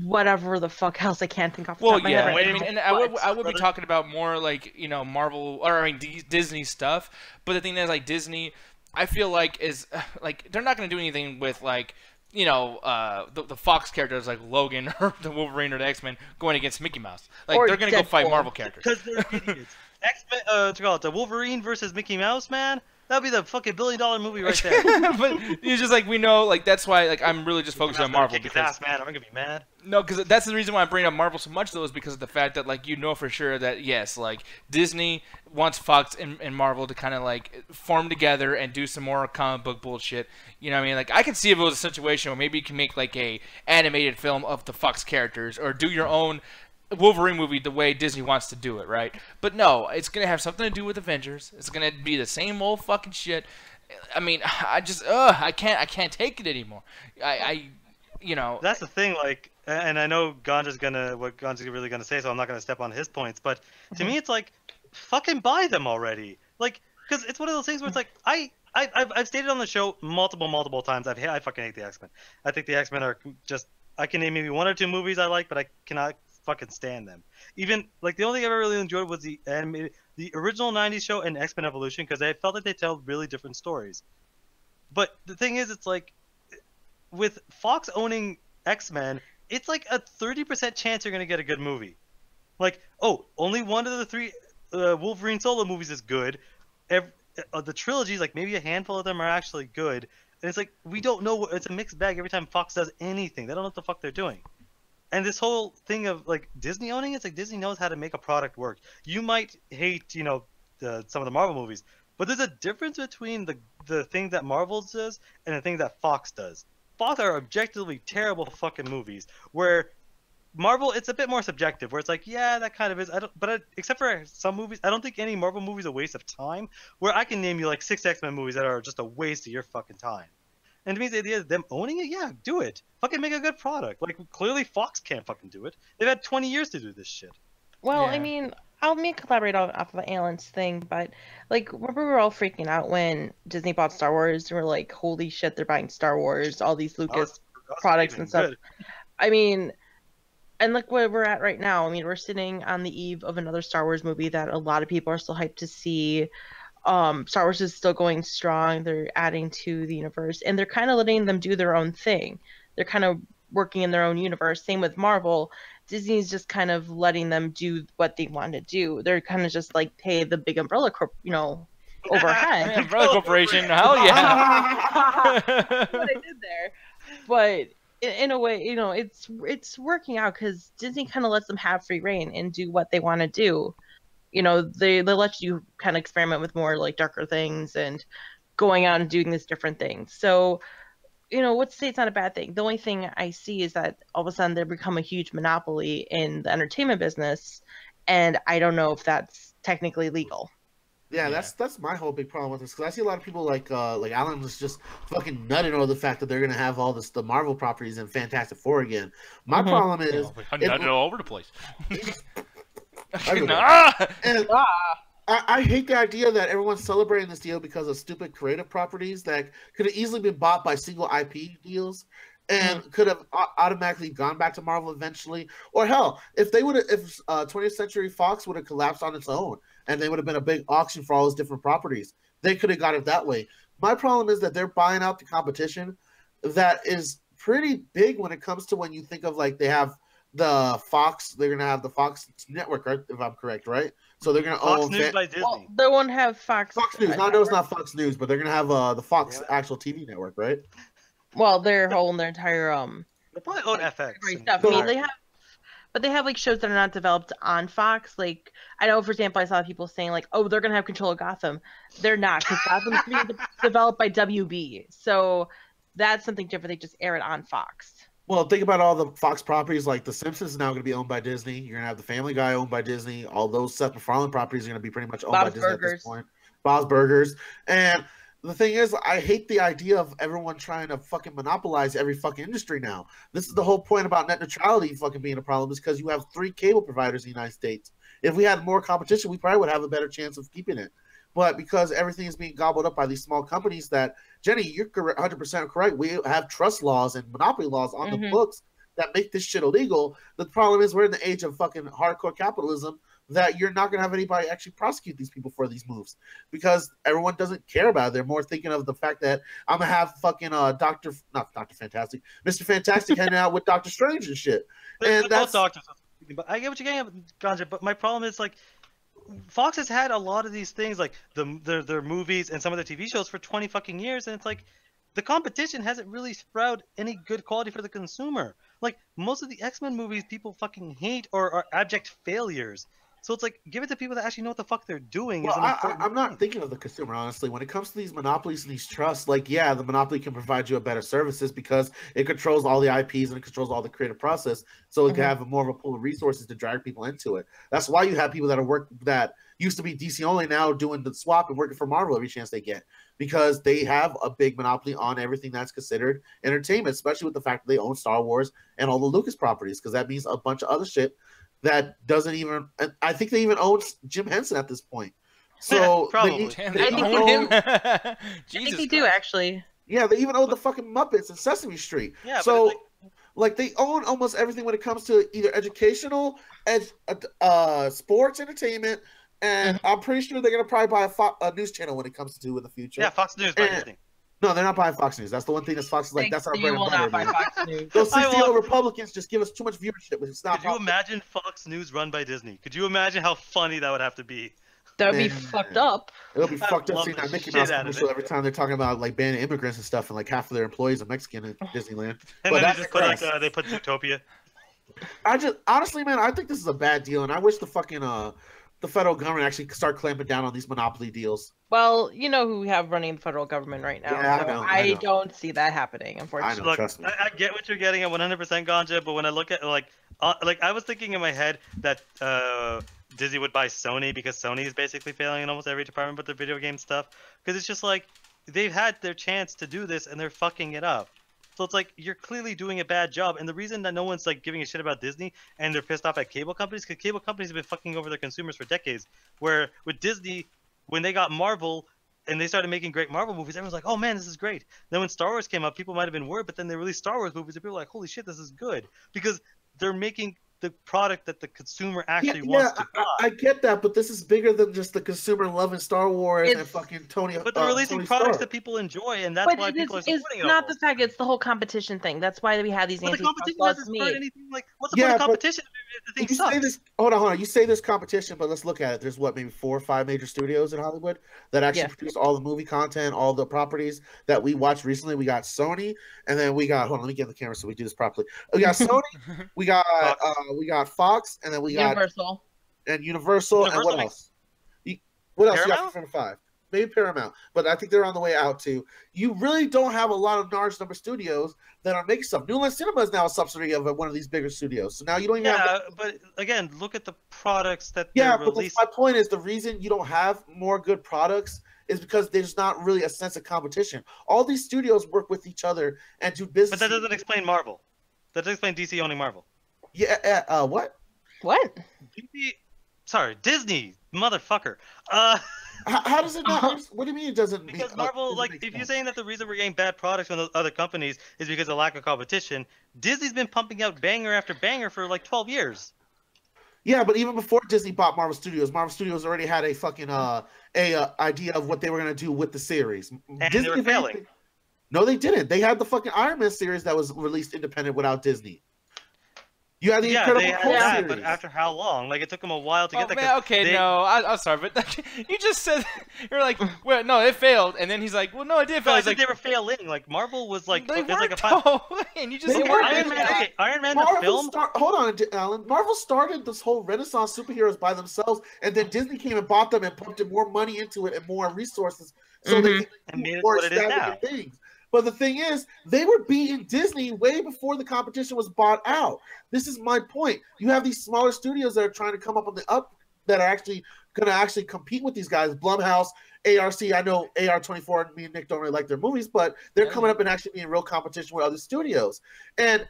whatever the fuck else I can't think of. Well, yeah. I mean, and I would be talking about more like Marvel or Disney stuff. But the thing is, like Disney, I feel like is like they're not gonna do anything with like. The Fox characters like Logan or the Wolverine or the X-Men going against Mickey Mouse. Like they're gonna go fight Marvel characters. Because they're idiots. X-Men, the Wolverine versus Mickey Mouse, man. That'd be the fucking $1 billion movie right there. But it's just like we know, like that's why, like I'm really just focusing on Marvel. Kick his ass, man. I'm gonna be mad. No, because that's the reason why I bring up Marvel so much, though, is because of the fact that like for sure that yes, like Disney wants Fox and Marvel to kind of like form together and do some more comic book bullshit. You know what I mean? Like I could see if it was a situation where maybe you can make like a animated film of the Fox characters or do your own Wolverine movie the way Disney wants to do it, right? But no, it's gonna have something to do with Avengers. It's gonna be the same old fucking shit. I mean, I just I can't take it anymore. That's the thing, like, and I know Ganja's really gonna say, so I'm not gonna step on his points. But to me, it's like, fucking buy them already, like, because it's one of those things where it's like I've stated on the show multiple times. I fucking hate the X-Men. I think the X-Men are just. I can name maybe 1 or 2 movies I like, but I cannot fucking stand them. Even like the only thing I ever really enjoyed was the original '90s show and X-Men Evolution because I felt like they tell really different stories. But the thing is, it's like with Fox owning X-Men, it's like a 30% chance you're gonna get a good movie. Like, only 1 of the 3 Wolverine solo movies is good. The trilogies, like maybe a handful of them are actually good. And it's like, we don't know. It's a mixed bag every time Fox does anything. They don't know what the fuck they're doing. And this whole thing of like Disney owning it's like Disney knows how to make a product work. You might hate, some of the Marvel movies, but there's a difference between the thing that Marvel does and the thing that Fox does. Fox are objectively terrible fucking movies, where Marvel, it's a bit more subjective, where it's like, yeah, that kind of is. Except for some movies, I don't think any Marvel movie is a waste of time. Where I can name you like 6 X-Men movies that are just a waste of your fucking time. And to me, the idea of them owning it, yeah, do it. Fucking make a good product. Like, clearly Fox can't fucking do it. They've had 20 years to do this shit. Well, Yeah. I mean, I'll collaborate off of Alan's thing, but like, remember we were all freaking out when Disney bought Star Wars, and we're like, holy shit, they're buying Star Wars, all these Lucas products and stuff. Good. I mean, and look where we're at right now. I mean, we're sitting on the eve of another Star Wars movie that a lot of people are still hyped to see. Star Wars is still going strong. They're adding to the universe, and they're kind of letting them do their own thing. They're kind of working in their own universe. Same with Marvel. Disney's just kind of letting them do what they want to do. They're kind of just like, hey, the big umbrella corp, overhead. Umbrella Corporation, hell yeah. That's what I did there. But in a way, it's working out because Disney kind of lets them have free reign and do what they want to do. They let you kind of experiment with more like darker things and going out and doing these different things. So, what's to say it's not a bad thing? The only thing I see is that all of a sudden they become a huge monopoly in the entertainment business, and I don't know if that's technically legal. Yeah, that's my whole big problem with this, because I see a lot of people like Alan was just fucking nutting over the fact that they're gonna have all the Marvel properties in Fantastic Four again. My problem is I'm nutting all over the place. And I hate the idea that everyone's celebrating this deal because of stupid creative properties that could have easily been bought by single IP deals and could have automatically gone back to Marvel eventually. Or hell, if 20th Century Fox would have collapsed on its own and they would have been a big auction for all those different properties, they could have got it that way. My problem is that they're buying out the competition that is pretty big when it comes to when you think of like they have the Fox, they're gonna have the Fox network, right? If I'm correct, right? So they're gonna Fox own News by Disney. Well, they won't have Fox News. I know it's not Fox News, but they're gonna have the Fox actual TV network, right? Well, they're holding their entire They probably own FX. stuff. I mean, they have like shows that are not developed on Fox. Like, I know, for example, I saw people saying like, "Oh, they're gonna have control of Gotham." They're not, because Gotham's being developed by WB. So that's something different. They just air it on Fox. Well, think about all the Fox properties. Like The Simpsons is now going to be owned by Disney. You're going to have The Family Guy owned by Disney. All those Seth MacFarlane properties are going to be pretty much owned by Disney at this point. Bob's Burgers. And the thing is, I hate the idea of everyone trying to fucking monopolize every fucking industry now. This is the whole point about net neutrality fucking being a problem, is because you have 3 cable providers in the United States. If we had more competition, we probably would have a better chance of keeping it. But because everything is being gobbled up by these small companies that, Jenny, you're 100% correct. We have trust laws and monopoly laws on the books that make this shit illegal. The problem is we're in the age of fucking hardcore capitalism that you're not going to have anybody actually prosecute these people for these moves because everyone doesn't care about it. They're more thinking of the fact that I'm going to have fucking not Dr. Fantastic, Mr. Fantastic hanging out with Dr. Strange and shit. And that's doctors. But I get what you're getting at, Ganja, but my problem is like, Fox has had a lot of these things, like their movies and some of their TV shows for 20 fucking years, and it's like the competition hasn't really sprouted any good quality for the consumer. Like, most of the X-Men movies people fucking hate or are abject failures. So it's like, give it to people that actually know what the fuck they're doing. Well, I'm not thinking of the consumer, honestly. When it comes to these monopolies and these trusts, like, yeah, the monopoly can provide you a better services because it controls all the IPs and it controls all the creative process, so it can have more of a pool of resources to drag people into it. That's why you have people that used to be DC only now doing the swap and working for Marvel every chance they get, because they have a big monopoly on everything that's considered entertainment, especially with the fact that they own Star Wars and all the Lucas properties, because that means a bunch of other shit that doesn't even. I think they even own Jim Henson at this point. So probably they own him. I think they do, actually. Yeah, they even own the fucking Muppets and Sesame Street. Yeah, so like they own almost everything when it comes to either educational, sports, entertainment, and I'm pretty sure they're gonna probably buy a news channel when it comes to in the future. Yeah, Fox News by Disney. No, they're not buying Fox News. That's the one thing that Fox is like. That's our bread and butter. Not buy Fox News. Those 60-year-old Republicans just give us too much viewership. It's not. Could you imagine Fox News run by Disney? Could you imagine how funny that would have to be? That'd be Man. fucked up. It'll be I fucked up love seeing the that Mickey shit Mouse out of commercial it. every time they're talking about like banning immigrants and stuff, and like half of their employees are Mexican at Disneyland. And But then that's they just put like crap. they put Zootopia. I just honestly, man, I think this is a bad deal, and I wish the fucking the federal government actually start clamping down on these monopoly deals. Well, you know who we have running the federal government right now. Yeah, I so know, I I know. don't see that happening, unfortunately. know. Look, Trust me. I get what you're getting at 100% Ganja, but when I look at like I was thinking in my head that Disney would buy Sony because Sony is basically failing in almost every department but their video game stuff. Because it's just like they've had their chance to do this and they're fucking it up. So it's like you're clearly doing a bad job. And the reason that no one's like giving a shit about Disney and they're pissed off at cable companies, because cable companies have been fucking over their consumers for decades. Where with Disney, when they got Marvel and they started making great Marvel movies, everyone's like, oh man, this is great. Then when Star Wars came out, people might have been worried, but then they released Star Wars movies and people were like, holy shit, this is good. Because they're making the product that the consumer actually wants to buy. I get that, but this is bigger than just the consumer loving Star Wars and fucking Tony. But they're releasing Tony products Stark. that people enjoy, and that's why people are supporting it's it. not the fact; it's the whole competition thing. That's why we have these But the antitrust competition laws doesn't made. start anything. Like, what's the point of competition if the thing You say sucks? this. Hold on. You say this competition, but let's look at it. There's what, maybe 4 or 5 major studios in Hollywood that actually Yeah. produce all the movie content, all the properties that we watched recently. We got Sony, and then we got. Hold on, let me get in the camera so we do this properly. We got Sony, we got Fox, and then we got Universal. Universal, and what else? What else you got from 5? Maybe Paramount, but I think they're on the way out too. You really don't have a lot of large number studios that are making stuff. New Line Cinema is now a subsidiary of one of these bigger studios, so now you don't even have. But again, look at the products that Yeah, they're but releasing. my point is the reason you don't have more good products is because there's not really a sense of competition. All these studios work with each other and do business. But that doesn't explain Marvel. That doesn't explain DC owning Marvel. Yeah. What? What? Disney, motherfucker. How does it not? What do you mean it doesn't? Because Marvel, like, if you're saying that the reason we're getting bad products from those other companies is because of lack of competition, Disney's been pumping out banger after banger for like 12 years. Yeah, but even before Disney bought Marvel Studios already had a fucking idea of what they were gonna do with the series. And Disney they were failing. No, they didn't. They had the fucking Iron Man series that was released independent without Disney. You had the Incredible they had Hulk that, series. but after how long? Like, it took them a while to get that. Man, okay, no, I'm sorry, but you just said you're like, well, no, it failed, and then he's like, well, no, it did fail. I He's think like, they were failing. Like, Marvel was like, they it was like weren't, a though. And you just They said weren't. Iron Man. Okay, Iron Man the film. Hold on, Alan. Marvel started this whole renaissance superheroes by themselves, and then Disney came and bought them and pumped in more money into it and more resources, so they could And made do it more what it is extravagant things. But the thing is, they were beating Disney way before the competition was bought out. This is my point. You have these smaller studios that are trying to come up on the up that are actually going to actually compete with these guys. Blumhouse, ARC. I know AR24 and me and Nick don't really like their movies, but they're coming up and actually being in real competition with other studios. And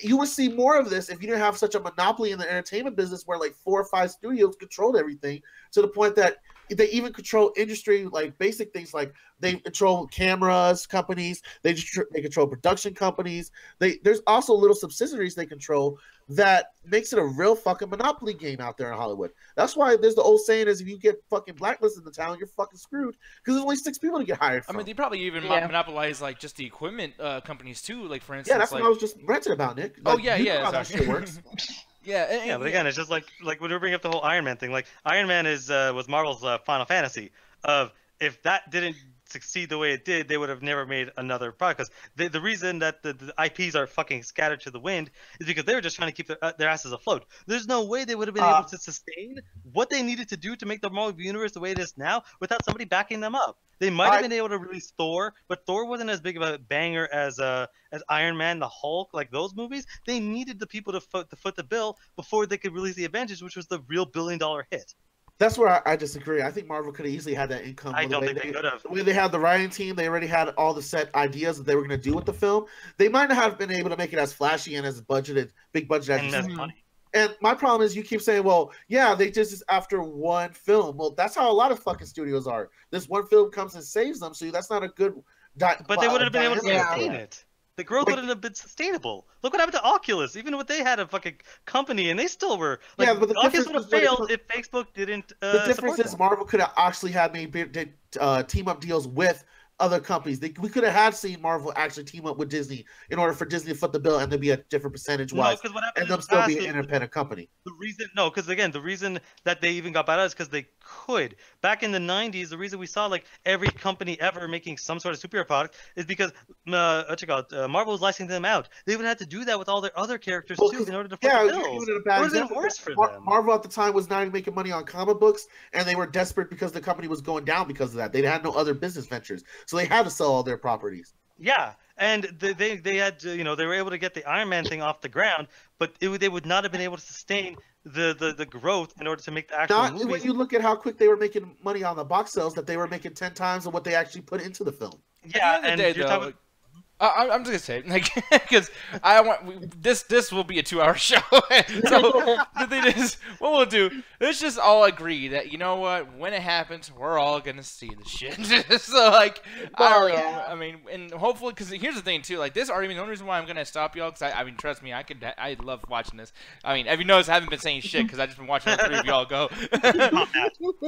you would see more of this if you didn't have such a monopoly in the entertainment business where like 4 or 5 studios controlled everything, to the point that they even control industry, like basic things, like they control cameras companies, they control production companies. There's also little subsidiaries they control that makes it a real fucking monopoly game out there in Hollywood. That's why there's the old saying is if you get fucking blacklisted in the town, you're fucking screwed, because there's only 6 people to get hired from. I mean, they probably even monopolize like just the equipment companies too. Like for instance, yeah, that's like, what I was just ranting about, Nick. Oh Like, yeah, you know yeah, how that shit works. Yeah, But again, it's just like when we bring up the whole Iron Man thing. Like, Iron Man was Marvel's Final Fantasy. Of if that didn't succeed the way it did, they would have never made another product. Because the reason that the IPs are fucking scattered to the wind is because they were just trying to keep their asses afloat. There's no way they would have been able to sustain what they needed to do to make the Marvel Universe the way it is now without somebody backing them up. They might have been able to release Thor, but Thor wasn't as big of a banger as Iron Man, the Hulk, like those movies. They needed the people to foot the bill before they could release the Avengers, which was the real billion-dollar hit. That's where I disagree. I think Marvel could have easily had that income. I don't think they could have. The way they had the writing team, they already had all the set ideas that they were going to do with the film. They might not have been able to make it as flashy and as big budget as that's money. And my problem is you keep saying, well, yeah, they just is after one film. Well, that's how a lot of fucking studios are. This one film comes and saves them, so that's not a good But they wouldn't have been able to sustain it. The growth Like, wouldn't have been sustainable. Look what happened to Oculus. Even when they had a fucking company and they still were like, yeah, but the Oculus difference would have is what failed if Facebook didn't. The difference support is them. Marvel could have actually had maybe team up deals with other companies. We could have had seen Marvel actually team up with Disney in order for Disney to foot the bill and then be a different percentage wise, what happened and them in still the be past an is independent company. the reason that they even got bought out is because they could. Back in the 90s, the reason we saw like every company ever making some sort of superhero product is because Marvel was licensing them out. They would have to do that with all their other characters too in order to put the bills. It would have been worse for them. Marvel at the time was not even making money on comic books, and they were desperate because the company was going down because of that. They had no other business ventures, so they had to sell all their properties. Yeah, and they had to, they were able to get the Iron Man thing off the ground, but they would not have been able to sustain the growth in order to make the actual movies. When you look at how quick they were making money on the box sales, that they were making 10 times of what they actually put into the film. Yeah, and you're talking. I'm just gonna say, like, because this will be a 2-hour show. So the thing is, what we'll do, let's just all agree that, you know what, when it happens, we're all gonna see the shit. So like, I don't know. I mean, and hopefully, because here's the thing too, like this argument, the only reason why I'm gonna stop y'all, because I mean, trust me, I love watching this. I mean, if you notice, I haven't been saying shit because I just been watching all three of y'all go.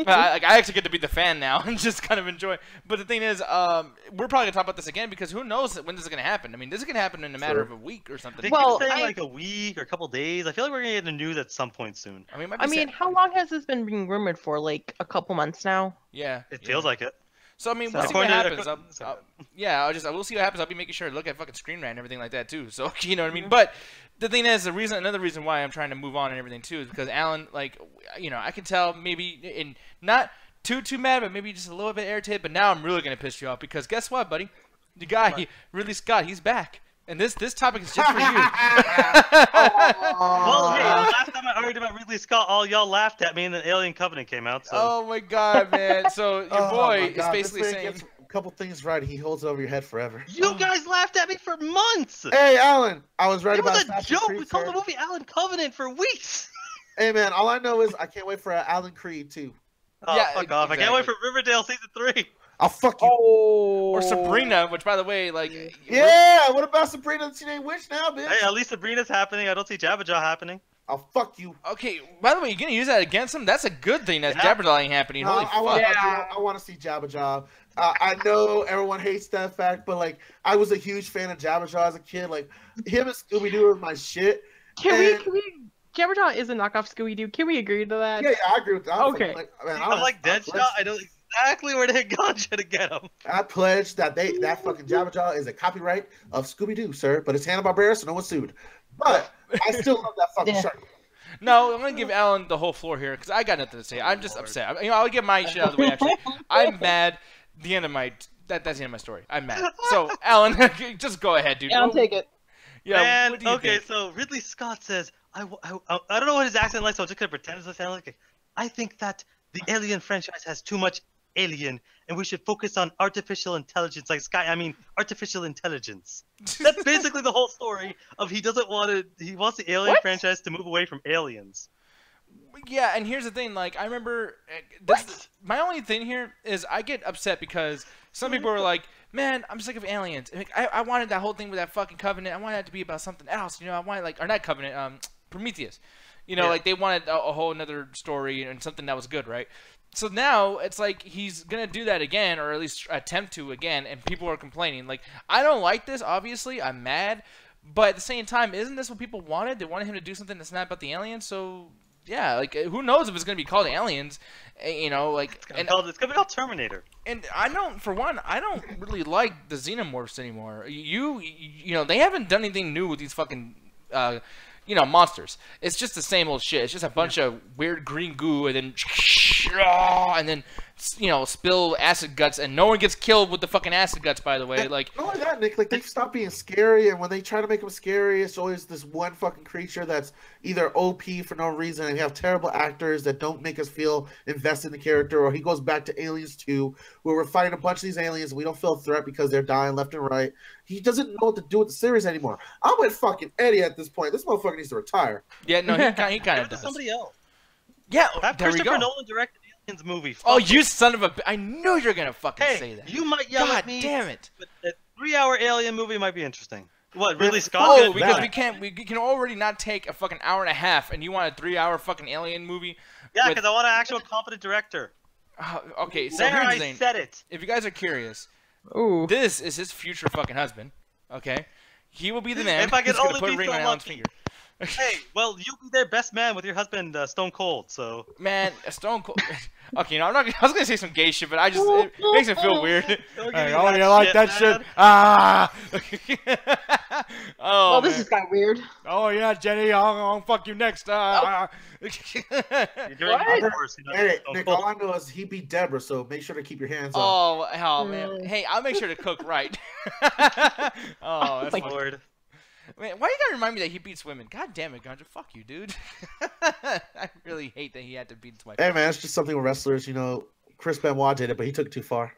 I actually get to be the fan now and just kind of enjoy. But the thing is, we're probably gonna talk about this again because who knows when this is gonna happen. I mean, this is gonna happen in a matter of a week or something. They keep saying like a week or a couple days. I feel like we're gonna get the news at some point soon. I mean, how long has this been being rumored for? Like a couple months now. Yeah, it feels like it. So I mean, we'll see what happens. We'll see what happens. I'll be making sure to look at fucking Screen Rant and everything like that too. So you know what I mean. But the thing is, another reason why I'm trying to move on and everything too is because Alan, like, I can tell maybe in not too mad, but maybe just a little bit irritated. But now I'm really gonna piss you off because guess what, buddy? The guy, Ridley Scott, he's back. And this topic is just for you. Well, hey, last time I argued about Ridley Scott, all y'all laughed at me, and then Alien Covenant came out. So. Oh my God, man! So your boy is basically saying a couple things right. He holds it over your head forever. You guys laughed at me for months. Hey, Alan, I was right about it was a joke. We called the movie Alien Covenant for weeks. Hey, man, all I know is I can't wait for Alan Creed 2. Oh, yeah, fuck off! Exactly. I can't wait for Riverdale season 3. I'll fuck you. Oh. Or Sabrina, which, by the way, like... Yeah, what about Sabrina the Teenage Witch now, bitch? Hey, at least Sabrina's happening. I don't see Jabberjaw happening. I'll fuck you. Okay, by the way, you're going to use that against him? That's a good thing that Jabberjaw ain't happening. Holy fuck. I want to see Jabberjaw. I know everyone hates that fact, but, like, I was a huge fan of Jabberjaw as a kid. Like, him and Scooby-Doo were my shit. Can we... Jabberjaw is a knockoff Scooby-Doo. Can we agree to that? Yeah, I agree with that. Okay. I'm like Deadshot. I know exactly where they got you to get him. I pledge that that fucking Jabberjaw is a copyright of Scooby-Doo, sir. But it's Hanna-Barbera, so no one sued. But I still love that fucking shark. No, I'm going to give Alan the whole floor here because I got nothing to say. I'm just upset. I'll get my shit out of the way, actually. I'm mad. That's the end of my story. I'm mad. So, Alan, just go ahead, dude. I'll take it. Yeah, and, okay, so Ridley Scott says, I don't know what his accent is like, so I'm just going to pretend it sounds like it. I think that the Alien franchise has too much alien, and we should focus on artificial intelligence, artificial intelligence. That's basically the whole story of he wants the Alien franchise to move away from aliens. Yeah, and here's the thing, like, I remember, my only thing here is I get upset because some people are like, man, I'm sick of aliens. I wanted that whole thing with that fucking Covenant. I wanted it to be about something else, I wanted, like, or not Covenant, Prometheus. Like, they wanted a whole another story and something that was good, right? So now, it's like, he's gonna do that again, or at least attempt to again, and people are complaining. Like, I don't like this, obviously, I'm mad, but at the same time, isn't this what people wanted? They wanted him to do something that's not about the aliens, so... Yeah, like, who knows if it's going to be called Aliens, like... It's going to be called Terminator. And I don't really like the Xenomorphs anymore. They haven't done anything new with these fucking, monsters. It's just the same old shit. It's just a bunch of weird green goo and then spill acid guts, and no one gets killed with the fucking acid guts, by the way. Like, not only that, Nick, like, they stop being scary, and when they try to make them scary, it's always this one fucking creature that's either OP for no reason, and you have terrible actors that don't make us feel invested in the character, or he goes back to Aliens 2, where we're fighting a bunch of these aliens, and we don't feel a threat because they're dying left and right. He doesn't know what to do with the series anymore. I'm with fucking Eddie at this point. This motherfucker needs to retire. Yeah, no, he kind of does. Somebody else. Yeah, have there we go. Christopher Nolan direct Aliens movie. Oh, you son of a... I knew you were going to fucking say that. You might yell at me. God damn it. But a 3-hour Alien movie might be interesting. What, Ridley Scott? Oh, because we can already not take a fucking hour and a half, and you want a 3-hour fucking Alien movie? Yeah, because I want an actual competent director. Okay, so here's the thing. I said it. If you guys are curious, this is his future fucking husband, okay? He will be the man. If I could only put a ring on Alan's finger. Hey, well, you'll be their best man with your husband, Stone Cold. So. Man, Stone Cold. Okay, no, I'm not. I was gonna say some gay shit, but it makes it feel weird. Don't Like, give me oh, that you like shit, that man. shit? Ah. Oh, Well, this man. has got weird. Oh yeah, Jenny, I'll fuck you next. You're doing What? worse, you know, Hey, Stone Nick, Cold. all I know is he beat Deborah, so make sure to keep your hands on. Oh man. Mm. Hey, I'll make sure to cook right. Oh, that's my funny. Lord. Man, why you gotta remind me that he beats women? God damn it, Ganja. Fuck you, dude. I really hate that he had to beat my. Hey, man, it's just something with wrestlers. You know, Chris Benoit did it, but he took it too far.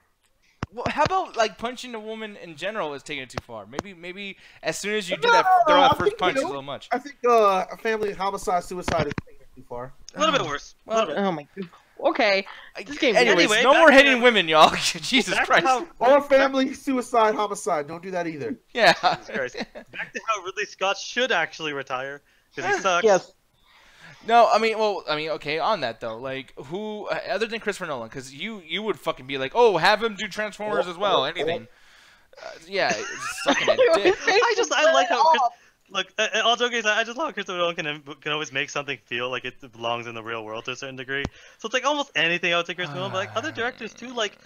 Well, how about like punching a woman in general is taking it too far? Maybe as soon as you do that, throw that first punch is a little much. I think a family homicide, suicide is taking it too far. A little bit worse. A little bit. Oh my god. Okay. This game. Anyways, Anyway, no back more to- hitting women, y'all. Jesus Back to Christ. how- Or family suicide, homicide. Don't do that either. Yeah. Jesus Christ. Back to how Ridley Scott should actually retire because he sucks. Yes. No, I mean, okay. On that though, like, who other than Christopher Nolan? Because you would fucking be like, oh, have him do Transformers as well. Anything. Yeah, it's sucking a dick. I like how look. All joking aside, I just love how Christopher Nolan can always make something feel like it belongs in the real world to a certain degree. So it's like almost anything I would say Christopher Nolan, but like other directors too, like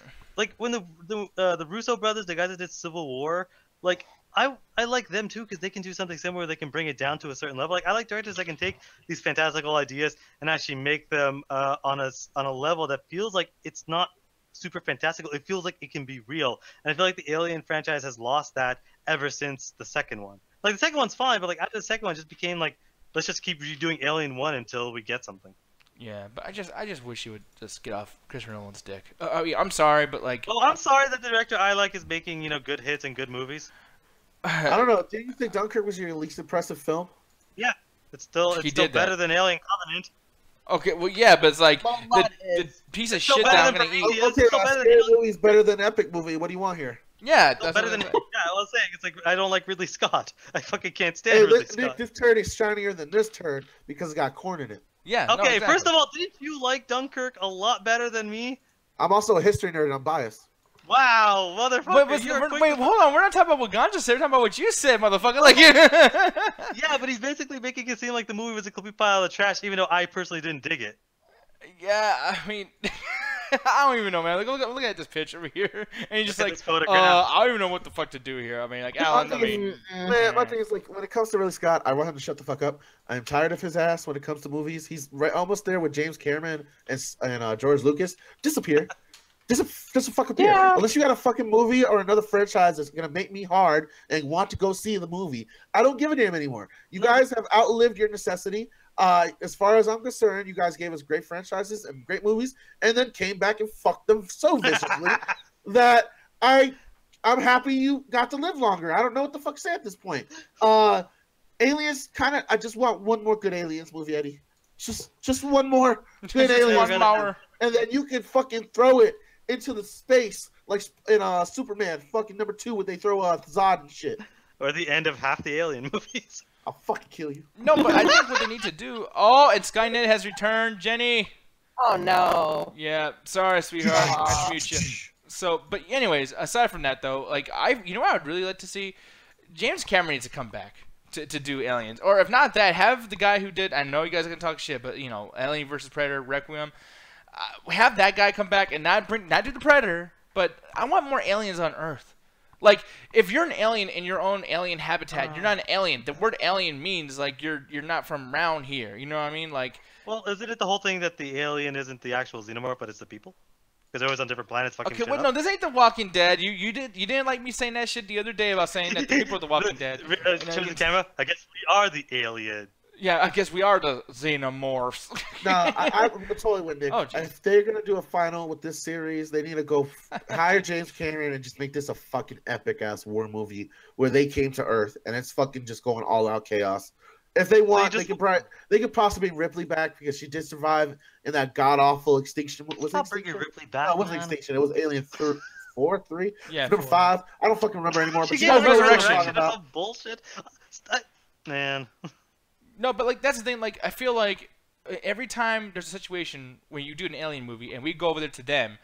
when the Russo brothers, the guys that did Civil War, like I like them too because they can do something similar. They can bring it down to a certain level. Like I like directors that can take these fantastical ideas and actually make them on a level that feels like it's not super fantastical. It feels like it can be real, and I feel like the Alien franchise has lost that ever since the second one. Like the second one's fine, but like after the second one, it just became like let's just keep redoing Alien 1 until we get something. Yeah, but I just wish he would just get off Christopher Nolan's dick. I mean, I'm sorry, but like. Well, I'm sorry that the director I like is making good hits and good movies. I don't know. Do you think Dunkirk was your least impressive film? Yeah, it's still He still did that. better than Alien Covenant. Okay, well, yeah, but it's like Well, the that is- piece of Still shit that better I'm than gonna eat. Prometheus. Okay, It's still better than Scary Movie's better than Epic Movie. What do you want here? Yeah, Still that's better what than I'm I was saying. It's like I don't like Ridley Scott. I fucking can't stand Hey, Ridley look, Scott. this turd is shinier than this turd because it got corn in it. Yeah. no, Okay, exactly. first of all, didn't you like Dunkirk a lot better than me? I'm also a history nerd and I'm biased. Wow, motherfucker! Wait, hold on. We're not talking about what Ganja said. We're talking about what you said, motherfucker. Like, Yeah, but he's basically making it seem like the movie was a complete pile of trash, even though I personally didn't dig it. yeah. I mean, I don't even know, man. Like, look at this pitch over here, and you're just Look at like, this photograph. I don't even know what the fuck to do here. I mean, like, Alan. I mean, Man, my thing is like when it comes to Ridley Scott, I want him to shut the fuck up. I'm tired of his ass when it comes to movies. He's almost there with James Cameron and George Lucas. Disappear. Just fuck appear. Yeah. Unless you got a fucking movie or another franchise that's gonna make me hard and want to go see the movie, I don't give a damn anymore. You guys have outlived your necessity. As far as I'm concerned, you guys gave us great franchises and great movies, and then came back and fucked them so viciously that I'm happy you got to live longer. I don't know what the fuck to say at this point. Aliens, I just want one more good Aliens movie, Eddie. Just one more good Aliens, one more. and then you can fucking throw it into the space like in Superman fucking number 2 where they throw Zod and shit. Or the end of half the Alien movies. I'll fucking kill you. No, but I think what they need to do. Oh, and Skynet has returned, Jenny. Oh no. Yeah, sorry, sweetheart. Nice to meet you. So, but anyways, aside from that though, like you know what I would really like to see? James Cameron needs to come back to do Aliens, or if not that, have the guy who did. I know you guys are gonna talk shit, but you know, Alien vs Predator, Requiem. Have that guy come back and not do the Predator, but I want more aliens on Earth. Like, if you're an alien in your own alien habitat, you're not an alien. The word alien means like you're not from around here. You know what I mean? Like, Well, isn't it the whole thing that the alien isn't the actual xenomorph, but it's the people? Because they're always on different planets fucking okay, shit well, up? no, this ain't The Walking Dead. You didn't like me saying that shit the other day about saying that the people are The Walking Dead. Turn to the camera. I guess we are the alien. Yeah, I guess we are the xenomorphs. No, I totally with Nick. Oh, geez. If they're gonna do a final with this series, they need to go hire James Cameron and just make this a fucking epic ass war movie where they came to Earth and it's fucking just going all out chaos. If they want, they could possibly bring Ripley back because she did survive in that god awful extinction. Was it I'll bring extinction? Ripley back. No, it wasn't man. extinction. It was Alien 4, 3, Yeah, number 4. 5. I don't fucking remember anymore. But She you gave guys know what I'm Resurrection. talking That's about. some bullshit. Man. No, but like that's the thing. Like I feel like every time there's a situation when you do an alien movie and we go over there to them,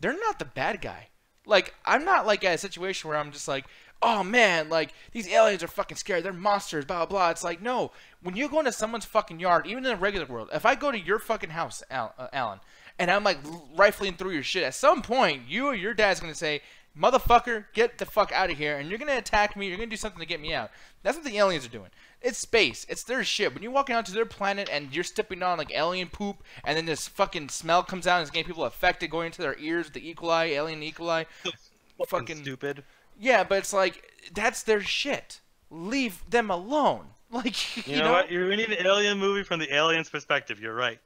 they're not the bad guy. Like I'm not like at a situation where I'm just like, oh man, like these aliens are fucking scary. They're monsters, blah blah blah. It's like, no, when you go into someone's fucking yard, even in the regular world, if I go to your fucking house, Alan, and I'm like rifling through your shit, at some point you or your dad's gonna say, motherfucker, get the fuck out of here, and you're gonna attack me. You're gonna do something to get me out. That's what the aliens are doing. It's space. It's their shit. When you're walking out to their planet and you're stepping on like alien poop, and then this fucking smell comes out and it's getting people affected, going into their ears, the E. coli, alien E. coli. Fucking stupid. Yeah, but it's like, that's their shit. Leave them alone. Like, you know what? We need an alien movie from the aliens' perspective. You're right.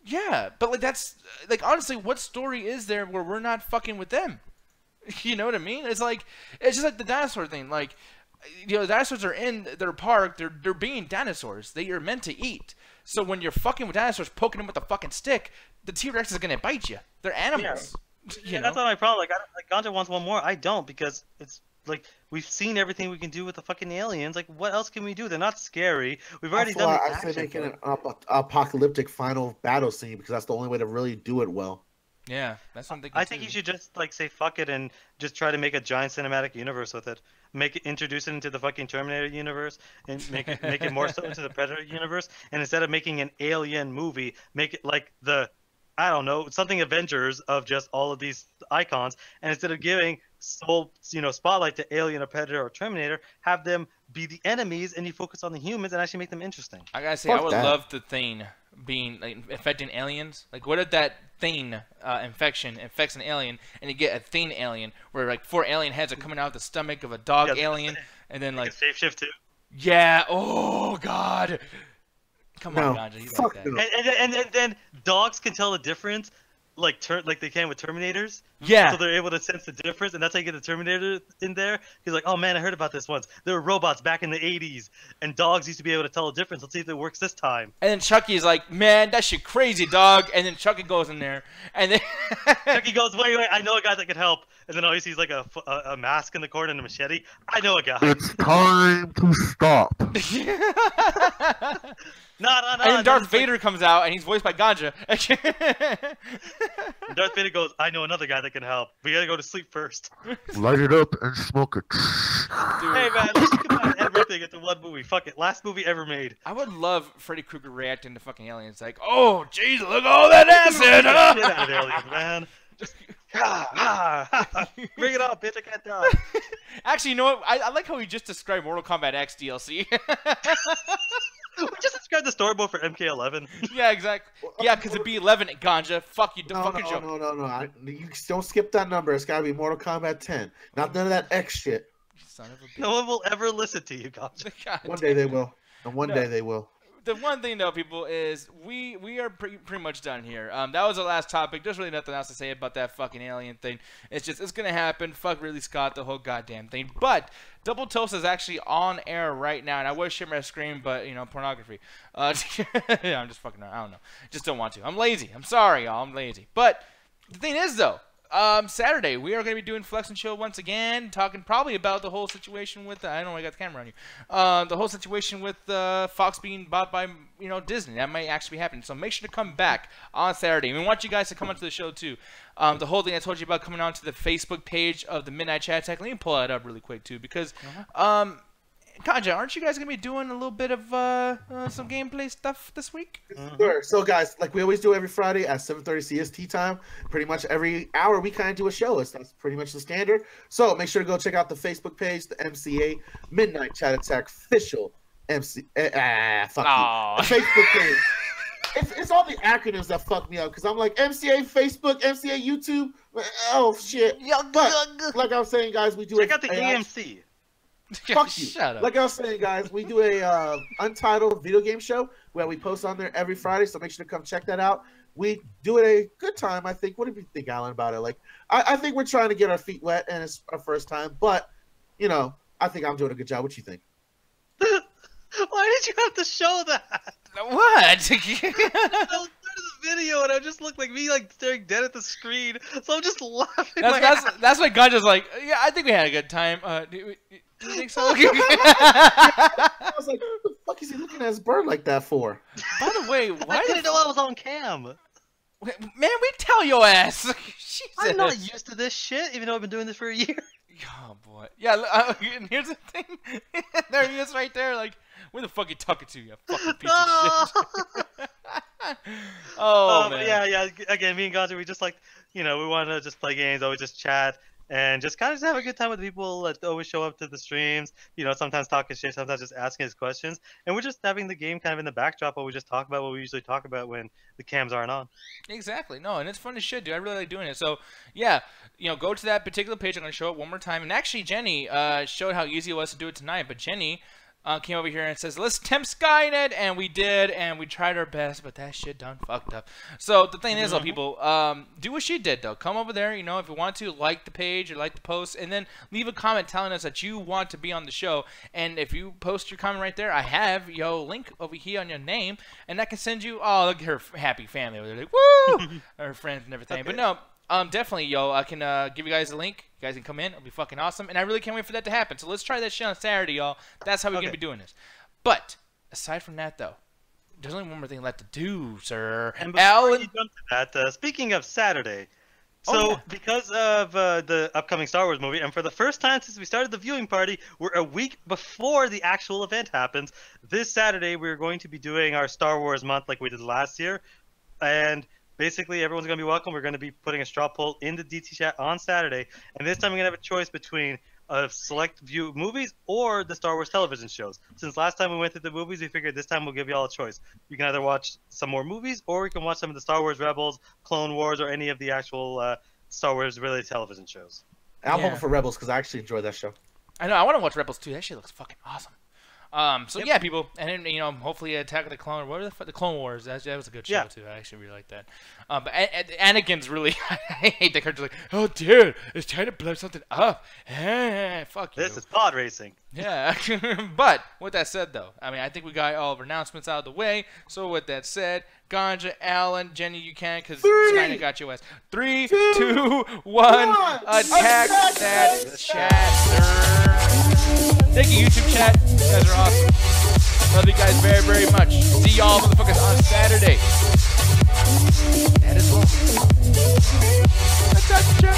Yeah, but like that's like honestly, what story is there where we're not fucking with them? You know what I mean? It's like, it's just like the dinosaur thing. Like, you know, the dinosaurs are in their park. They're being dinosaurs. They are meant to eat. So when you're fucking with dinosaurs, poking them with a fucking stick, the T-Rex is gonna bite you. They're animals. Yeah, that's not my problem. Like Ganja wants one more. I don't, because it's like we've seen everything we can do with the fucking aliens. Like, what else can we do? They're not scary. We've already done the action. I say making an apocalyptic final battle scene, because that's the only way to really do it well. Yeah, that's something. I think you should just like say fuck it and just try to make a giant cinematic universe with it. Introduce it into the fucking Terminator universe, and make it more so into the Predator universe. And instead of making an alien movie, make it like the, I don't know, something Avengers of just all of these icons. And instead of giving spotlight to Alien or Predator or Terminator, have them be the enemies, and you focus on the humans and actually make them interesting. I gotta say, I would love the thing being like affecting aliens. Like, what if that thing infection infects an alien, and you get a thing alien where like 4 alien heads are coming out the stomach of a dog alien, and then like Shapeshift too. Yeah. Oh God. Come on, Ganja. You like that. And then dogs can tell the difference, like they can with Terminators. Yeah. So they're able to sense the difference, and that's how you get the Terminator in there. He's like, oh man, I heard about this once. There were robots back in the 80s, and dogs used to be able to tell the difference. Let's see if it works this time. And then Chucky's like, man, that shit crazy, dog. And then Chucky goes in there, and then Chucky goes, wait, I know a guy that can help. And then always sees like a mask in the corner and a machete. I know a guy. It's time to stop. No. And then Darth Vader comes out, and he's voiced by Ganja. And Darth Vader goes, I know another guy that can help. We gotta go to sleep first. Light it up and smoke it. Dude. Hey man, let's combine everything into one movie. Fuck it. Last movie ever made. I would love Freddy Krueger reacting to fucking aliens. Like, oh, jeez, look at all that acid. Shit out of aliens, man. Just, bring it up, bitch. I can't die. Actually, you know what? I like how he just described Mortal Kombat X DLC. We just described the storyboard for MK11. Yeah, exactly. Yeah, because it'd be 11 at Ganja. Fuck you, fucking joke. No. You don't skip that number. It's gotta be Mortal Kombat 10. Not none of that X shit. Son of a bitch. No one will ever listen to you, Ganja. One day they will. And one day they will. The one thing though, people, is we are pretty much done here. That was the last topic. There's really nothing else to say about that fucking alien thing. It's gonna happen. Fuck Ridley Scott, the whole goddamn thing. But Double Toast is actually on air right now, and I would share my screen, but pornography. Yeah, I'm just fucking. I don't know. Just don't want to. I'm lazy. I'm sorry, y'all. I'm lazy. But the thing is though, Saturday we are going to be doing Flex and Chill once again, talking probably about the whole situation with I don't know, I got the camera on you. The whole situation with Fox being bought by Disney. That might actually be happening. So make sure to come back on Saturday. We want you guys to come onto the show too. The whole thing I told you about coming onto the Facebook page of the Midnight Chat Attack. Let me pull that up really quick too, because Kanja, aren't you guys gonna be doing a little bit of some gameplay stuff this week? Sure. So guys, like we always do every Friday at 7:30 CST time, pretty much every hour we kind of do a show. That's pretty much the standard. So make sure to go check out the Facebook page, the MCA Midnight Chat Attack official MC. Fuck you. The Facebook page. It's all the acronyms that fuck me up, because I'm like MCA Facebook, MCA YouTube. Oh shit. But like I was saying, guys, we do check out the AMC. Fuck you. Shut up. Like I was saying, guys, we do a untitled video game show where we post on there every Friday, so make sure to come check that out. We do it a good time, I think. What do you think, Alan, about it? Like, I think we're trying to get our feet wet, and it's our first time, but, I think I'm doing a good job. What you think? Why did you have to show that? What? I was part of the video, and I just looked like me, like staring dead at the screen. So I'm just laughing. That's why Ganja's like, yeah, I think we had a good time. Do you think so? I was like, what the fuck is he looking at his bird like that for? By the way, why I didn't know I was on cam. Man, we tell your ass. I'm not used to this shit, even though I've been doing this for a year. Oh boy. Yeah. And here's the thing. There he is, right there. Like, where the fuck you talking to, you fucking piece of shit? Oh man. Yeah. Again, me and Ganja, we just like, we want to just play games, always just chat, and just kind of have a good time with people that always show up to the streams. Sometimes talking shit, sometimes just asking us questions, and we're just having the game kind of in the backdrop while we just talk about what we usually talk about when the cams aren't on. Exactly. No, and it's fun as shit, dude. I really like doing it. So yeah, go to that particular page. I'm gonna show it one more time. And actually, Jenny showed how easy it was to do it tonight. But Jenny came over here and says, let's tempt Skynet, and we did, and we tried our best, but that shit done fucked up. So the thing is, though, people, do what she did, though. Come over there, if you want to, like the page or like the post, and then leave a comment telling us that you want to be on the show. And if you post your comment right there, I have link over here on your name, and I can send you, oh, look at her happy family over there, like, woo, her friends and everything. Okay. But no, definitely, I can give you guys a link. You guys can come in. It'll be fucking awesome. And I really can't wait for that to happen. So let's try that shit on Saturday, y'all. That's how we're going to be doing this. But aside from that, though, there's only one more thing left to do, sir. And before you jump to that, speaking of Saturday, because of the upcoming Star Wars movie, and for the first time since we started the viewing party, we're a week before the actual event happens. This Saturday, we're going to be doing our Star Wars month like we did last year. And basically, everyone's going to be welcome. We're going to be putting a straw poll in the DT chat on Saturday. And this time, we're going to have a choice between select view movies or the Star Wars television shows. Since last time we went to the movies, we figured this time we'll give you all a choice. You can either watch some more movies, or you can watch some of the Star Wars Rebels, Clone Wars, or any of the actual Star Wars-related television shows. I'm hoping for Rebels because I actually enjoyed that show. I know. I want to watch Rebels, too. That shit looks fucking awesome. So yeah, people, and then hopefully Attack of the Clone, the Clone Wars. That was a good show too. I actually really like that. But Anakin's really, I hate the character. Like, oh dude, it's trying to blow something up. Fuck you. This is pod racing. Yeah, but with that said, though, I think we got all of our announcements out of the way. So with that said, Ganja, Alan, Jenny, you can, because Skynet got your ass. 3, 2, 1, attack that chat. Thank you, YouTube chat. You guys are awesome. Love you guys very, very much. See y'all motherfuckers on Saturday. That is all. Attack the chat.